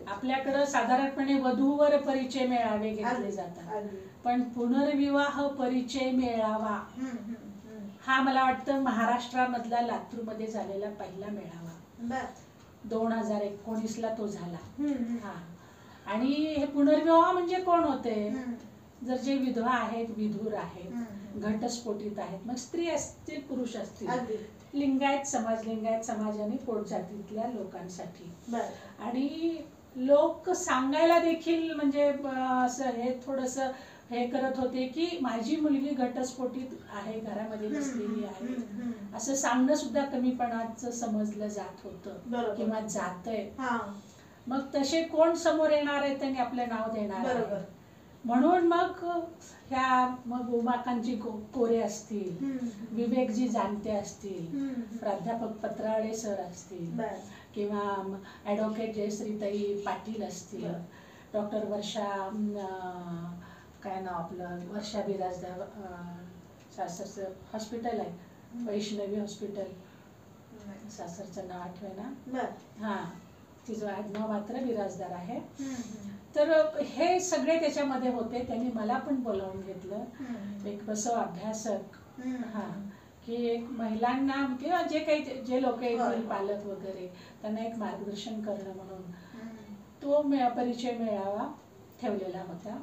Speaker 2: आपल्याकडे साधारणपणे वधूवर परिचय मेळावे घेतले जातात, पण पुनर्विवाह परिचय मेळावा हा मला वाटतं महाराष्ट्रामधला लातूरमध्ये झालेला पहिला मेळावा. 2019ला तो झाला. हा. आणि हे पुनर्विवाह म्हणजे कोण होते? जर जे विधवा आहेत, विधूर आहेत, घटस्फोटित आहेत, मग स्त्री असतील, पुरुष असतील, लिंगायत समाज आणि पोट जातीतल्या लोकांसाठी. आणि लोक सांगायला देखील म्हणजे असं हे थोडस हे करत होते की माझी मुलगी घटस्फोटित आहे, घरामध्ये बसलेली आहे, असं सांगणं सुद्धा कमीपणाचं समजलं जात होतं किंवा जातंय. मग तसे कोण समोर येणार आहे त्यांनी आपलं नाव देणार आहे. म्हणून मग मग उमाकांची कोरे असतील, विवेकजी जाणते असतील, प्राध्यापक पत्राळे सर असतील किंवा ॲडव्होकेट जयश्रीताई पाटील असतील, डॉक्टर वर्षा काय नाव आपलं वर्षा बिराजदार सासरचं हॉस्पिटल आहे, वैष्णवी हॉस्पिटल, सासरचं नाव आठवेना. हा, तिचं आडनाव मात्र बिराजदार आहे. तर हे सगळे त्याच्यामध्ये होते. त्यांनी मला पण बोलावून घेतलं, एक बसव अभ्यासक, हा, की एक महिलांना किंवा जे लोक येतील पालक वगैरे त्यांना एक मार्गदर्शन करणं म्हणून तो परिचय मेळावा ठेवलेला होता.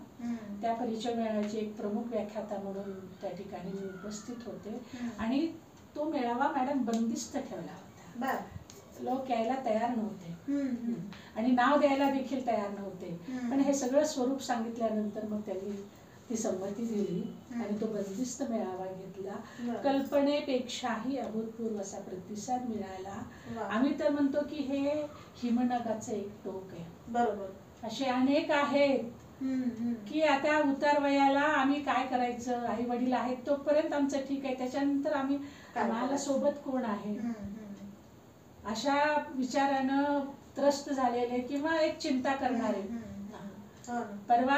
Speaker 2: त्या परिचय मेळाव्याची एक प्रमुख व्याख्याता म्हणून त्या ठिकाणी मी उपस्थित होते आणि तो मेळावा मॅडम बंदिस्त ठेवला होता. लोक यायला तयार नव्हते आणि नाव द्यायला देखील तयार नव्हते, पण हे सगळं स्वरूप सांगितल्यानंतर मग त्यांनी ती संमती दिली आणि तो बंदिस्त मेळावा घेतला. कल्पनेपेक्षाही अभूतपूर्व असा प्रतिसाद मिळाला. आम्ही तर म्हणतो की हे हिमनगाचं एक टोक आहे. बरोबर. असे अनेक आहेत की आता उतार वयाला आम्ही काय करायचं, आई वडील आहेत तोपर्यंत आमचं ठीक आहे, त्याच्यानंतर आम्हाला सोबत कोण आहे, अशा विचारानं त्रस्त झालेले किंवा एक चिंता करणारे. परवा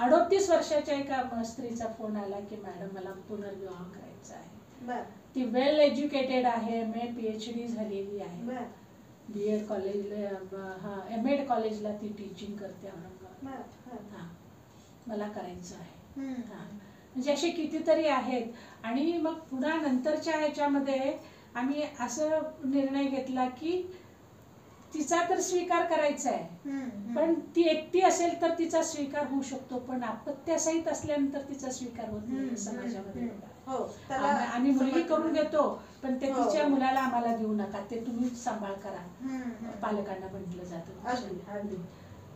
Speaker 2: 38 वर्षाच्या एका स्त्रीचा फोन आला की मॅडम मला पुनर्विवाह करायचा आहे. ती वेल एज्युकेटेड आहे, MA PhD झालेली आहे, B.Ed कॉलेजला, M.Ed कॉलेजला ती टीचिंग करते औरंगाबाद. मला करायचं आहे. म्हणजे असे कितीतरी आहेत. आणि मग पुन्हा नंतरच्या ह्याच्यामध्ये आम्ही असं निर्णय घेतला की तिचा तर स्वीकार करायचा आहे, पण ती एकटी असेल तर तिचा स्वीकार होऊ शकतो, पण अपत्यासहित असल्यानंतर तिचा स्वीकार होत नाही समाजामध्ये. आम्ही मुलगी करून घेतो, पण ते तिच्या मुलाला आम्हाला देऊ नका, ते तुम्ही सांभाळ करा, पालकांना म्हटलं जातं.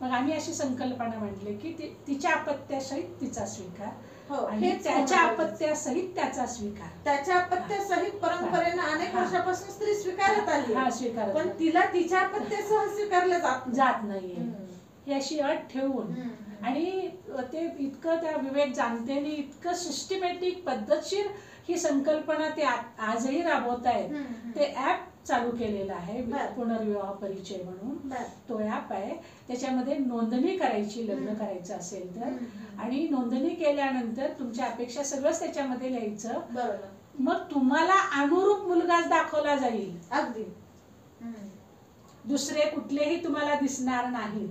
Speaker 2: मग आम्ही अशी संकल्पना मांडली की तिच्या अपत्यासहित तिचा स्वीकार आणि त्याच्या अपत्यासहित त्याचा स्वीकार.
Speaker 1: त्याच्या अपत्यासहित परंपरेनं अनेक वर्षापासून स्त्री स्वीकारत आली, पण तिला तिच्या अपत्यासह स्वीकारलं
Speaker 2: जात नाहीये, ही अशी अट ठेवून. आणि ते इतकं त्या विवेक जाणतेने इतकं सिस्टमॅटिक पद्धतशीर ही संकल्पना ते आजही राबवत आहेत. ते ऍप चालू केलेलं आहे पुनर्विवाह परिचय म्हणून. तो ऍप आहे, त्याच्यामध्ये नोंदणी करायची लग्न करायचं असेल तर, आणि नोंदणी केल्यानंतर तुमच्या अपेक्षा सगळंच त्याच्यामध्ये लिहायचं. मग तुम्हाला अनुरूप मुलगाच दाखवला जाईल,
Speaker 1: अगदी
Speaker 2: दुसरे कुठलेही तुम्हाला दिसणार नाही.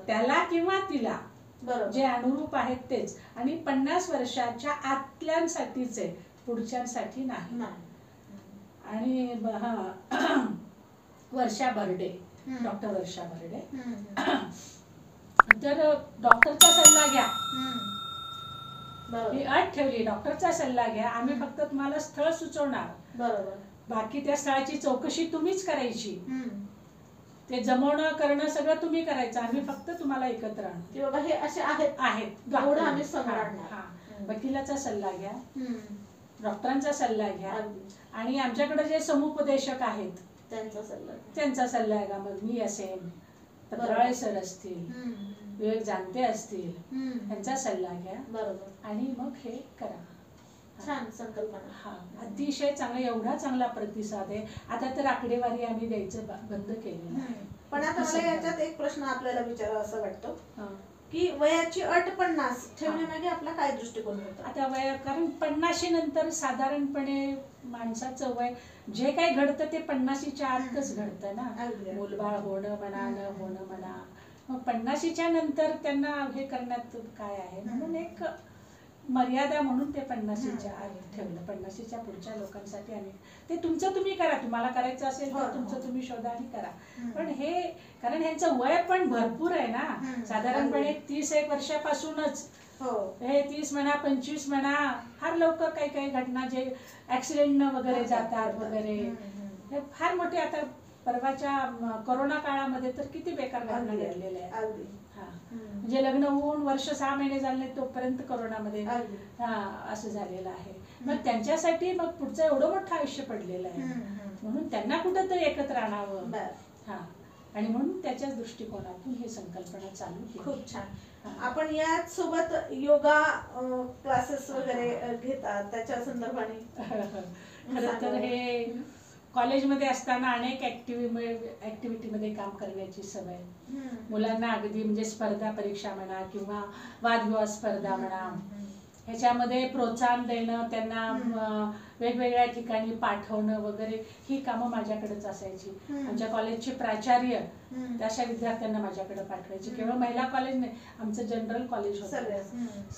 Speaker 2: त्याला किंवा तिला
Speaker 1: बरोबर.
Speaker 2: जे अनुरूप आहेत तेच, आणि 50 वर्षाच्या आतल्यांसाठीच आहे, पुढच्यांसाठी नाही. आणि वर्षा बर्डे, डॉक्टर वर्षा बर्डे. तर डॉक्टरचा सल्ला घ्या, ही अट ठेवली, डॉक्टरचा सल्ला घ्या. आम्ही फक्त तुम्हाला स्थळ सुचवणार,
Speaker 1: बरोबर,
Speaker 2: बाकी त्या स्थळाची चौकशी तुम्हीच करायची, ते जमवणं करणं सगळं तुम्ही करायचं, आम्ही फक्त तुम्हाला एकत्र आणू
Speaker 1: की बाबा हे असे आहेत एवढं आम्ही सांभाळणार.
Speaker 2: वकिलाचा सल्ला घ्या, डॉक्टरांचा सल्ला घ्या, आणि आमच्याकडे जे समुपदेशक आहेत त्यांचा सल्ला घ्या. मग मी असेल, पत्राळे सर असतील, विवेक जानते असतील, यांचा सल्ला घ्या. बरोबर. आणि मग हे करा.
Speaker 1: छान संकल्पना.
Speaker 2: हा, अतिशय चांगला, एवढा चांगला प्रतिसाद आहे. आता तर आकडेवारी आम्ही द्यायचं बंद केलेलं आहे.
Speaker 1: पण आता मला याच्यात एक प्रश्न आपल्याला विचारावा असं वाटतो की वयाची अट 50 ठेवण्यामागे आपला काय दृष्टिकोन होता?
Speaker 2: आता कारण 50 नंतर साधारणपणे माणसाचं वय जे काही घडतं ते 50च्या आतच घडतं ना. मुलबाळ होणं म्हणा, न होणं म्हणा. मग 50च्या नंतर त्यांना हे करण्यात काय आहे, म्हणून एक मर्यादा म्हणून ते 50च्या आत ठेवलं. 50च्या पुढच्या लोकांसाठी आम्ही ते तुमचं तुम्ही करा, तुम्हाला करायचं असेल तर तुमचं तुम्ही शोधा आणि करा. पण हे कारण ह्यांचं वय पण भरपूर आहे ना, साधारणपणे 30-1 वर्षापासूनच, हे 30 म्हणा 25 म्हणा, फार लवकर काही काही घटना जे ऍक्सिडेंट वगैरे जातात वगैरे, हे फार मोठे. आता परवाच्या कोरोना काळामध्ये तर किती बेकार घटना घडलेल्या आहेत. म्हणजे लग्न होऊन वर्ष 6 महिने झाले नाही तोपर्यंत कोरोनामध्ये असं झालेलं आहे. मग त्यांच्यासाठी मग पुढचं एवढं मोठं आयुष्य पडलेलं आहे, म्हणून त्यांना कुठंतरी एकत्र आणावं. आणि म्हणून त्याच्याच दृष्टिकोनातून ही संकल्पना चालू केली.
Speaker 1: खूप छान. आपण याच सोबत योगा क्लासेस वगैरे घेतात, त्याच्या संदर्भाने
Speaker 2: खरं तर हे कॉलेजमध्ये असताना अनेक ऍक्टिव्हिटीमध्ये काम करण्याची सवय मुलांना, अगदी म्हणजे स्पर्धा परीक्षा म्हणा किंवा वादविवाद स्पर्धा म्हणा, ह्याच्यामध्ये प्रोत्साहन देणं, त्यांना वेगवेगळ्या ठिकाणी पाठवणं वगैरे, ही कामं माझ्याकडेच असायची. आमच्या कॉलेजचे प्राचार्य अशा विद्यार्थ्यांना माझ्याकडे पाठवायचे. केवळ महिला कॉलेज नाही, आमचं जनरल कॉलेज होतं,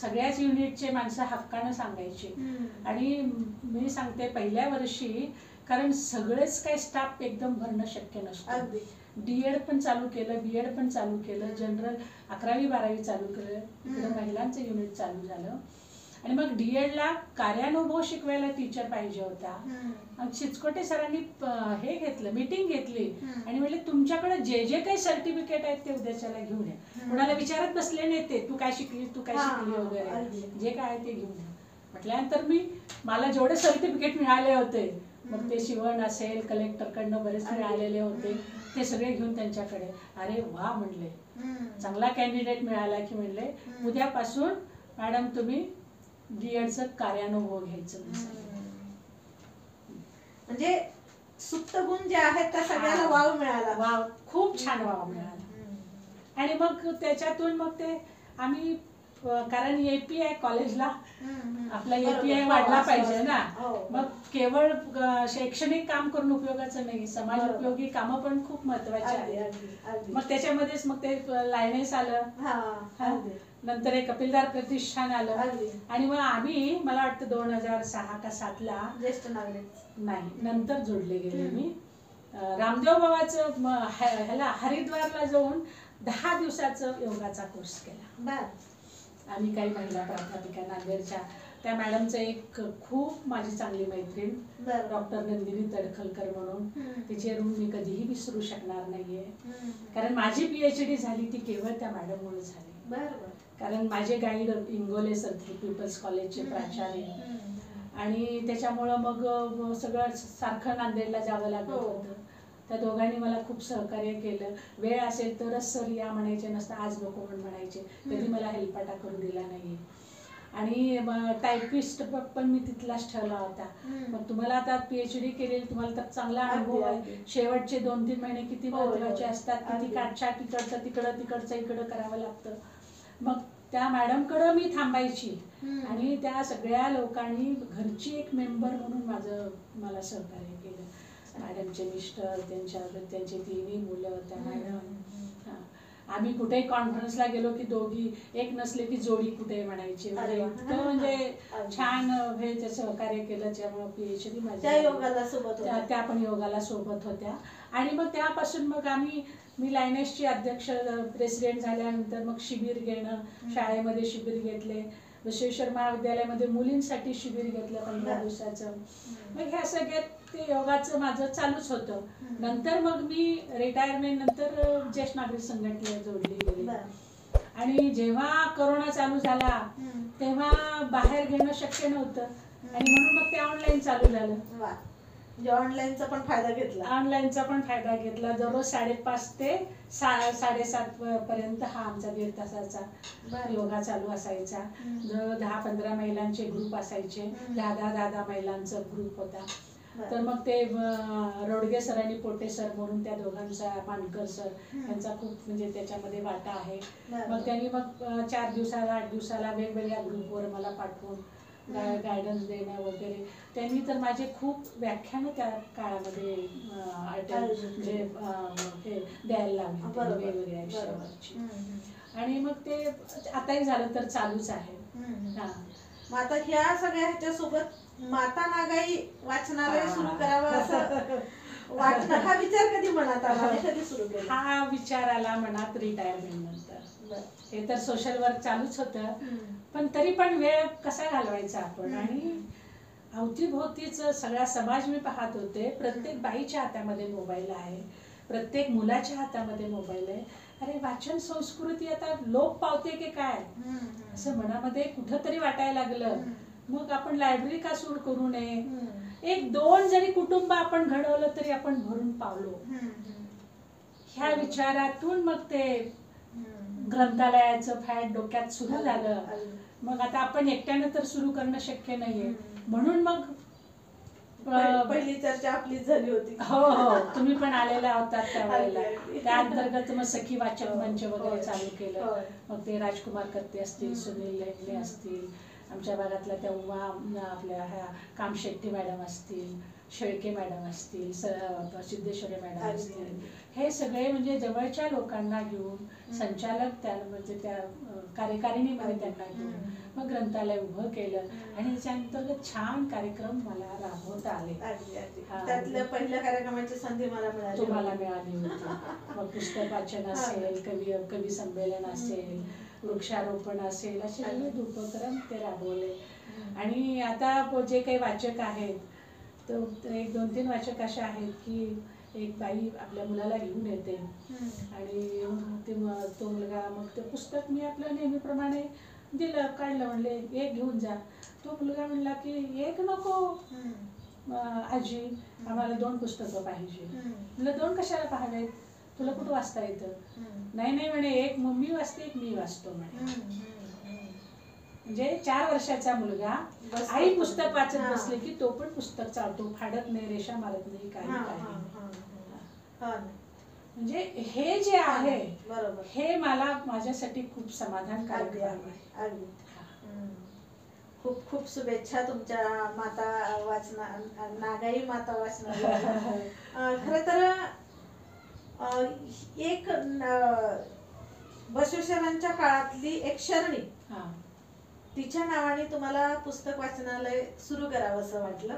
Speaker 2: सगळ्याच युनिटचे माणसं हक्कानं सांगायचे. आणि मी सांगते, पहिल्या वर्षी कारण सगळेच काही स्टाफ एकदम भरणं शक्य नसतं. डीएड पण चालू केलं, बीएड पण चालू केलं, जनरल 11वी-12वी चालू केलं, इकडं महिलांचं युनिट चालू झालं. आणि मग डीएडला कार्यानुभव शिकवायला टीचर पाहिजे होता. चिचकोटे सरांनी हे घेतलं, मीटिंग घेतली आणि म्हटले तुमच्याकडे जे जे काही सर्टिफिकेट आहेत ते उद्याच्याला घेऊन या. कोणाला विचारत बसले नाही ते, तू काय शिकली वगैरे, जे काय ते घेऊन या म्हटल्यानंतर मला जेवढे सर्टिफिकेट मिळाले होते, मग ते शिवण असेल, कलेक्टरकडनं बरेच मिळालेले होते, ते सगळे घेऊन त्यांच्याकडे. अरे वा म्हणले, चांगला कॅन्डिडेट मिळाला की म्हणले उद्यापासून मॅडम तुम्ही डीएडचं कार्यानुभव घ्यायचं.
Speaker 1: म्हणजे सुप्त गुण जे आहेत त्या सगळ्याला वाव मिळाला.
Speaker 2: वाव, खूप छान वाव मिळाला. आणि मग त्याच्यातून मग ते आम्ही, कारण एपीआय कॉलेजला आपला एपीआय वाढला पाहिजे ना, मग केवळ शैक्षणिक काम करून उपयोगाचं नाही, समाज उपयोगी कामं पण खूप महत्वाची आहेत. मग त्याच्यामध्येच मग ते लायनेस आलं, नंतर एक कपिलदार प्रतिष्ठान आलं, आणि मग आम्ही, मला वाटतं 2006 का 7ला
Speaker 1: ज्येष्ठ नागरिक
Speaker 2: नाही, नंतर जोडले गेले मी. रामदेव बाबाचं ह्याला हरिद्वारला जाऊन 10 दिवसाचं योगाचा कोर्स केला. आम्ही काही महिला प्राध्यापिका नांदेडच्या, त्या मॅडमचं एक खूप माझी चांगली मैत्रीण डॉक्टर नंदिनी तडखलकर म्हणून, तिचे ऋण मी कधीही विसरू शकणार नाहीये. कारण माझी PhD झाली ती केवळ त्या मॅडममुळे झाली. कारण माझे गाईड इंगोले सर पीपल्स कॉलेजचे प्राचार्य, आणि त्याच्यामुळं मग सगळं सारखं नांदेडला जावं लागत होतं. त्या दोघांनी मला खूप सहकार्य केलं. वेळ असेल तरच सर या म्हणायचे, नसतं आज नको म्हणायचे. कधी मला हेलपाटा करू दिला नाही. आणि टायपिस्ट पण मी तिथलाच ठेवला होता. मग तुम्हाला आता PhD केलेली, तुम्हाला तर चांगला अनुभव आहे. शेवटचे 2-3 महिने किती महत्वाचे असतात, किती काटछाट इकडचं तिकडचं इकडं करावं लागतं. मग त्या मॅडमकडं मी थांबायची, आणि त्या सगळ्या लोकांनी घरची एक मेंबर म्हणून मला सहकार्य केलं. मॅडमचे मिस्टर, त्यांचे 3 मुलं, त्या मॅडम, आम्ही कुठे कॉन्फरन्सला गेलो की दोघी, एक नसले की जोडी कुठे म्हणायची. म्हणजे इतकं म्हणजे छान हे ते सहकार्य केलं. त्यामुळे PhD
Speaker 1: त्या योगाला सोबत होत्या.
Speaker 2: त्या पण योगाला सोबत होत्या. आणि मग त्यापासून मग मी लायनेसची अध्यक्ष प्रेसिडेंट झाल्यानंतर मग शिबिर घेणं, शाळेमध्ये शिबिर घेतले. बसवेश्वर महाविद्यालयामध्ये मुलींसाठी शिबिर घेतलं 15 दिवसाचं. मग ह्या सगळ्यात ते योगाचं माझं चालूच होतं. नंतर मग मी रिटायरमेंट नंतर ज्येष्ठ नागरिक संघटनेत जोडली गेली. आणि जेव्हा कोरोना चालू झाला तेव्हा बाहेर घेणं शक्य नव्हतं आणि म्हणून मग ते ऑनलाईन चालू झालं.
Speaker 1: म्हणजे ऑनलाईनचा पण फायदा घेतला.
Speaker 2: ऑनलाईनचा पण फायदा घेतला. दररोज 5:30 ते 7:30 पर्यंत हा आमचा 1.5 तासाचा योगा चालू असायचा. 10-15 महिलांचे ग्रुप असायचे. 10-10 महिलांचा ग्रुप होता. तर मग ते रोडगे सर आणि पोटे सर म्हणून त्या दोघांचा, मानकर सर यांचा खूप म्हणजे त्याच्यामध्ये वाटा आहे. मग त्यांनी मग 4 दिवसाला 8 दिवसाला वेगवेगळ्या ग्रुपवर मला पाठवून गायडन्स देणं वगैरे. त्यांनी तर माझे खूप व्याख्यानं त्या काळामध्ये म्हणजे हे द्यायला लागले वेगवेगळ्या विषयावरची. आणि मग ते आताही झालं तर चालूच आहे.
Speaker 1: मग आता ह्या सगळ्या ह्याच्यासोबत माता नागाई वाचनालय सुरू करावं असं वाटणं, हा विचार कधी मनात आला? कधी सुरू केला
Speaker 2: हा विचार? आला मनात रिटायरमेंट नंतर. हे तर सोशल वर्क चालूच होतं, पण तरी पण वेळ कसा घालवायचा आपण. आणि अवतीभोवतीच सगळा समाज मी पाहत होते. प्रत्येक बाईच्या हातामध्ये मोबाईल आहे, प्रत्येक मुलाच्या हातामध्ये मोबाईल आहे. अरे वाचन संस्कृती आता लोप पावते की काय असं मनामध्ये कुठंतरी वाटायला लागलं. मग आपण लायब्ररी का सुरू करू नये? 1-2 जरी कुटुंब आपण घडवलं तरी आपण भरून पावलो. ह्या विचारातून मग ते ग्रंथालयाचं फॅट डोक्यात सुरू झालं. मग आता आपण एकट्यानं तर सुरू करणं शक्य नाहीये, म्हणून मग
Speaker 1: पहिली चर्चा आपलीच झाली होती.
Speaker 2: हो हो, तुम्ही पण आलेला होता त्यावेळेला. त्या अंतर्गत मग सखी वाचक मंच वगैरे चालू केलं. मग ते राजकुमार कत्ते असतील, सुनील लेंगले असतील, आमच्या भागातल्या त्या उमा आपल्या ह्या कामशेट्टी मॅडम असतील, शेळके मॅडम असतील, सिद्धेश्वरी मॅडम असतील, हे सगळे म्हणजे जवळच्या लोकांना घेऊन, संचालक त्या म्हणजे त्या कार्यकारिणीमध्ये त्यांना घेऊन मग ग्रंथालय उभं केलं. आणि त्याच्या अंतर्गत छान कार्यक्रम मला राबवता आले.
Speaker 1: त्यातल्या पहिल्या कार्यक्रमाची संधी मला मिळाली.
Speaker 2: तुम्हाला मिळाली होती. मग पुस्तक वाचन असेल, कवी संमेलन असेल, वृक्षारोपण असेल, असे विविध उपक्रम ते राबवले. आणि आता जे काही वाचक आहेत, तर 1-2-3 वाचक असे आहेत की एक बाई आपल्या मुलाला घेऊन येते आणि तो मुलगा मग ते पुस्तक मी आपलं नेहमीप्रमाणे दिलं, काढलं, म्हणले एक घेऊन जा. तो मुलगा म्हणला की एक नको आजी, आम्हाला 2 पुस्तकं पाहिजे. म्हणलं 2 कशाला पाहावेत? तुला कुठं वाचता येतं? नाही नाही म्हणे, एक मम्मी वाचते, एक मी वाचतो म्हणे. म्हणजे 4 वर्षाचा मुलगा आई पुस्तक वाचत बसले की तो पण पुस्तक चालतो, फाडत नाही, रेषा मारत नाही, काही काही. म्हणजे हे जे आहे हे मला माझ्यासाठी खूप समाधानकारक आहे.
Speaker 1: खूप खूप शुभेच्छा तुमच्या माता वाचना नागाई माता वाचनालयाला. खरं तर एक बसवेश्वरांच्या काळातली एक शरणी, तिच्या नावाने तुम्हाला पुस्तक वाचनालय सुरू करावं असं वाटलं.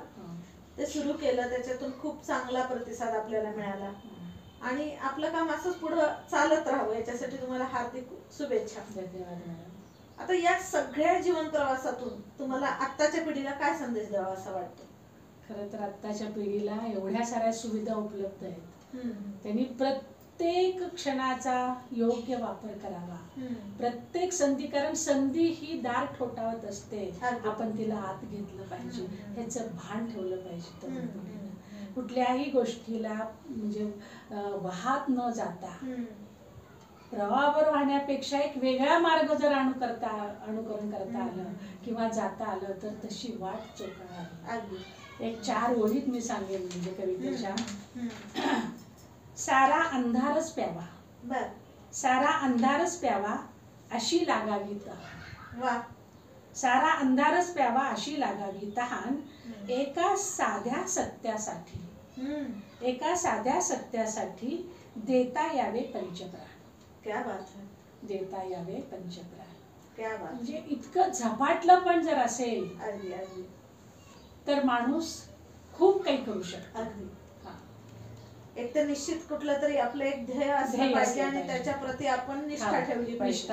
Speaker 1: ते सुरू केलं, त्याच्यातून खूप चांगला प्रतिसाद आपल्याला मिळाला आणि आपलं काम असंच पुढं चालत राहावं याच्यासाठी तुम्हाला हार्दिक शुभेच्छा.
Speaker 2: धन्यवाद.
Speaker 1: आता या सगळ्या जीवन प्रवासातून तुम्हाला आत्ताच्या पिढीला काय संदेश द्यावा असं वाटतं?
Speaker 2: खरं तर आत्ताच्या पिढीला एवढ्या साऱ्या सुविधा उपलब्ध आहेत, त्यांनी प्रत्येक क्षणाचा योग्य वापर करावा. प्रत्येक संधी, कारण संधी ही दार ठोठावत असते, आपण तिला आत घेतलं पाहिजे, ह्याचं भान ठेवलं पाहिजे. कुठल्याही गोष्टीला म्हणजे वाहत न जाता प्रवाहावर वाहण्यापेक्षा एक वेगळा मार्ग जर अनुकरण करता आलं किंवा जाता आलं तर तशी वाट चोखावी. एक 4 ओळीत मी सांगेन म्हणजे कवितेच्या. सारा अंधारच प्यावा, सारा अंधारच प्यावा अशी लागावी तहान, सारा अंधारच प्यावा अशी लागावी तहान, एका साध्या सत्यासाठी, एका साध्या सत्यासाठी देता यावे पंचप्राण.
Speaker 1: क्या बात है.
Speaker 2: देता यावे पंचप्राण.
Speaker 1: क्या बात.
Speaker 2: म्हणजे इतकं झपाटलं पण जर असेल
Speaker 1: अगदी अगदी
Speaker 2: तर माणूस खूप काही करू शकतो.
Speaker 1: अगदी. एक तर निश्चित कुठलं तरी आपलं एक ध्येय असलं पाहिजे आणि त्याच्या प्रती आपण निष्ठा ठेवली पाहिजे.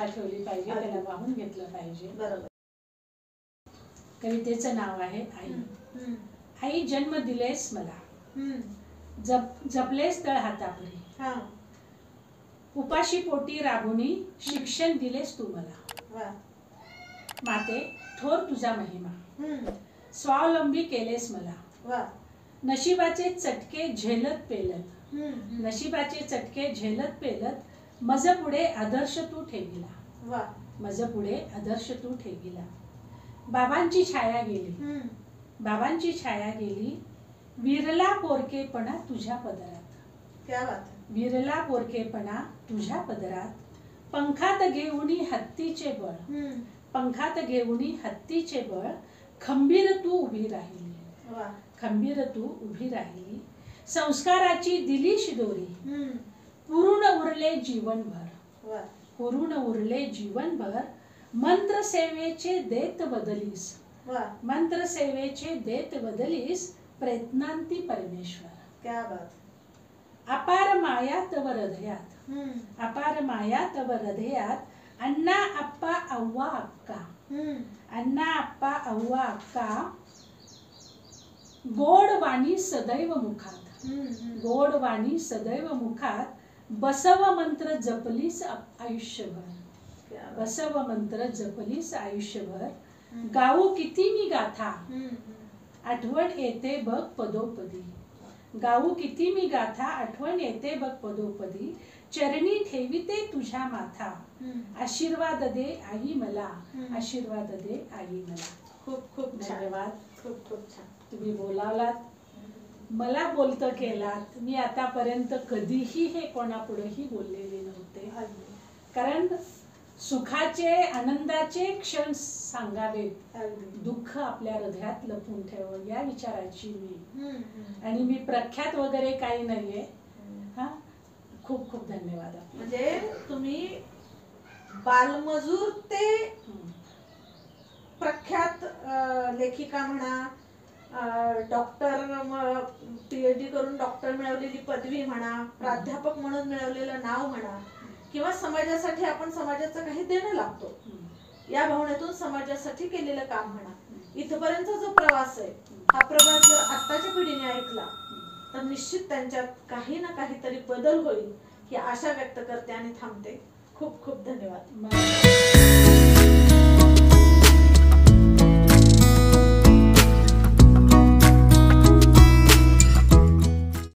Speaker 2: त्याला वाहून घेतलं पाहिजे.
Speaker 1: बरोबर.
Speaker 2: कवितेचं नाव आहे आई. आई जन्म दिलेस मला, जपलेस तळ हातापुरी, उपाशी पोटी राबुनी शिक्षण दिलेस तू मला. माते थोर तुझा महिमा, स्वावलंबी केलेस मला. नशिबाचे चटके झेलत पेलत, नशिबाचे चटके झेलत पेलत मज पुढे आदर्श तू ठेविला, मज पुढे आदर्श तू ठेविला. बाबांची छाया गेली, बाबांची छाया गेली, विरला पोरकेपणा तुझ्या पदरात.
Speaker 1: क्या बात.
Speaker 2: विरला पोरकेपणा तुझ्या पदरात, पंखात घेऊनी हत्तीचे बळ, पंखात घेऊनी हत्तीचे बळ, खंबीर तू उभी राहिली, खंबीर तू उभी राहिली. संस्काराची दिली शिदोरी, पूर्ण उरले जीवनभर, पूर्ण उरले जीवनभर. मंत्र सेवेचे देत बदलीस, मंत्र सेवेचे देत बदलीस, प्रयत्नांती परमेश्वर.
Speaker 1: क्या बात.
Speaker 2: अपार माया तव हृदयात, अपार माया तव हृदयात. अण्णा आप्पा अव्वा अक्का, अण्णा आप्पा अव्वा अक्का. गोड वाणी सदैव मुखात, गोड वाणी सदैव मुखात. बसव मंत्र जपलीस आयुष्यभर, बसव मंत्र जपलीस आयुष्यभर. गाऊ किती मी गाथा, आठवण येते बघ पदोपदी, गाऊ किती मी गाथा, आठवण येते बघ पदोपदी. चरणी ठेविते तुझ्या माथा, आशीर्वाद दे आई मला, आशीर्वाद दे आई मला.
Speaker 1: खूप खूप
Speaker 2: धन्यवाद.
Speaker 1: खूप खूप छान.
Speaker 2: तुम्ही बोलावलात, मला बोलतं केलात. मी आतापर्यंत कधीही हे कोणापुढेही बोललेले नव्हते. कारण सुखाचे आनंदाचे क्षण सांगावेत, दुःख आपल्या हृदयात लपून ठेवावं या विचाराची मी. आणि मी प्रख्यात वगैरे काही नाहीये. खूप खूप धन्यवाद.
Speaker 1: म्हणजे तुम्ही बालमजूर ते प्रख्यात लेखिका म्हणा, डॉक्टर PhD करून डॉक्टर मिळवलेली पदवी म्हणा, प्राध्यापक म्हणून मिळवलेलं नाव म्हणा, किंवा समाजासाठी आपण समाजाचं काही देणं लागतो या भावनेतून समाजासाठी केलेलं काम म्हणा, इथपर्यंतचा जो प्रवास आहे हा प्रवास जर आत्ताच्या पिढीने ऐकला तर निश्चित त्यांच्यात काही ना काहीतरी बदल होईल ही आशा व्यक्त करते आणि थांबते. खूप खूप धन्यवाद.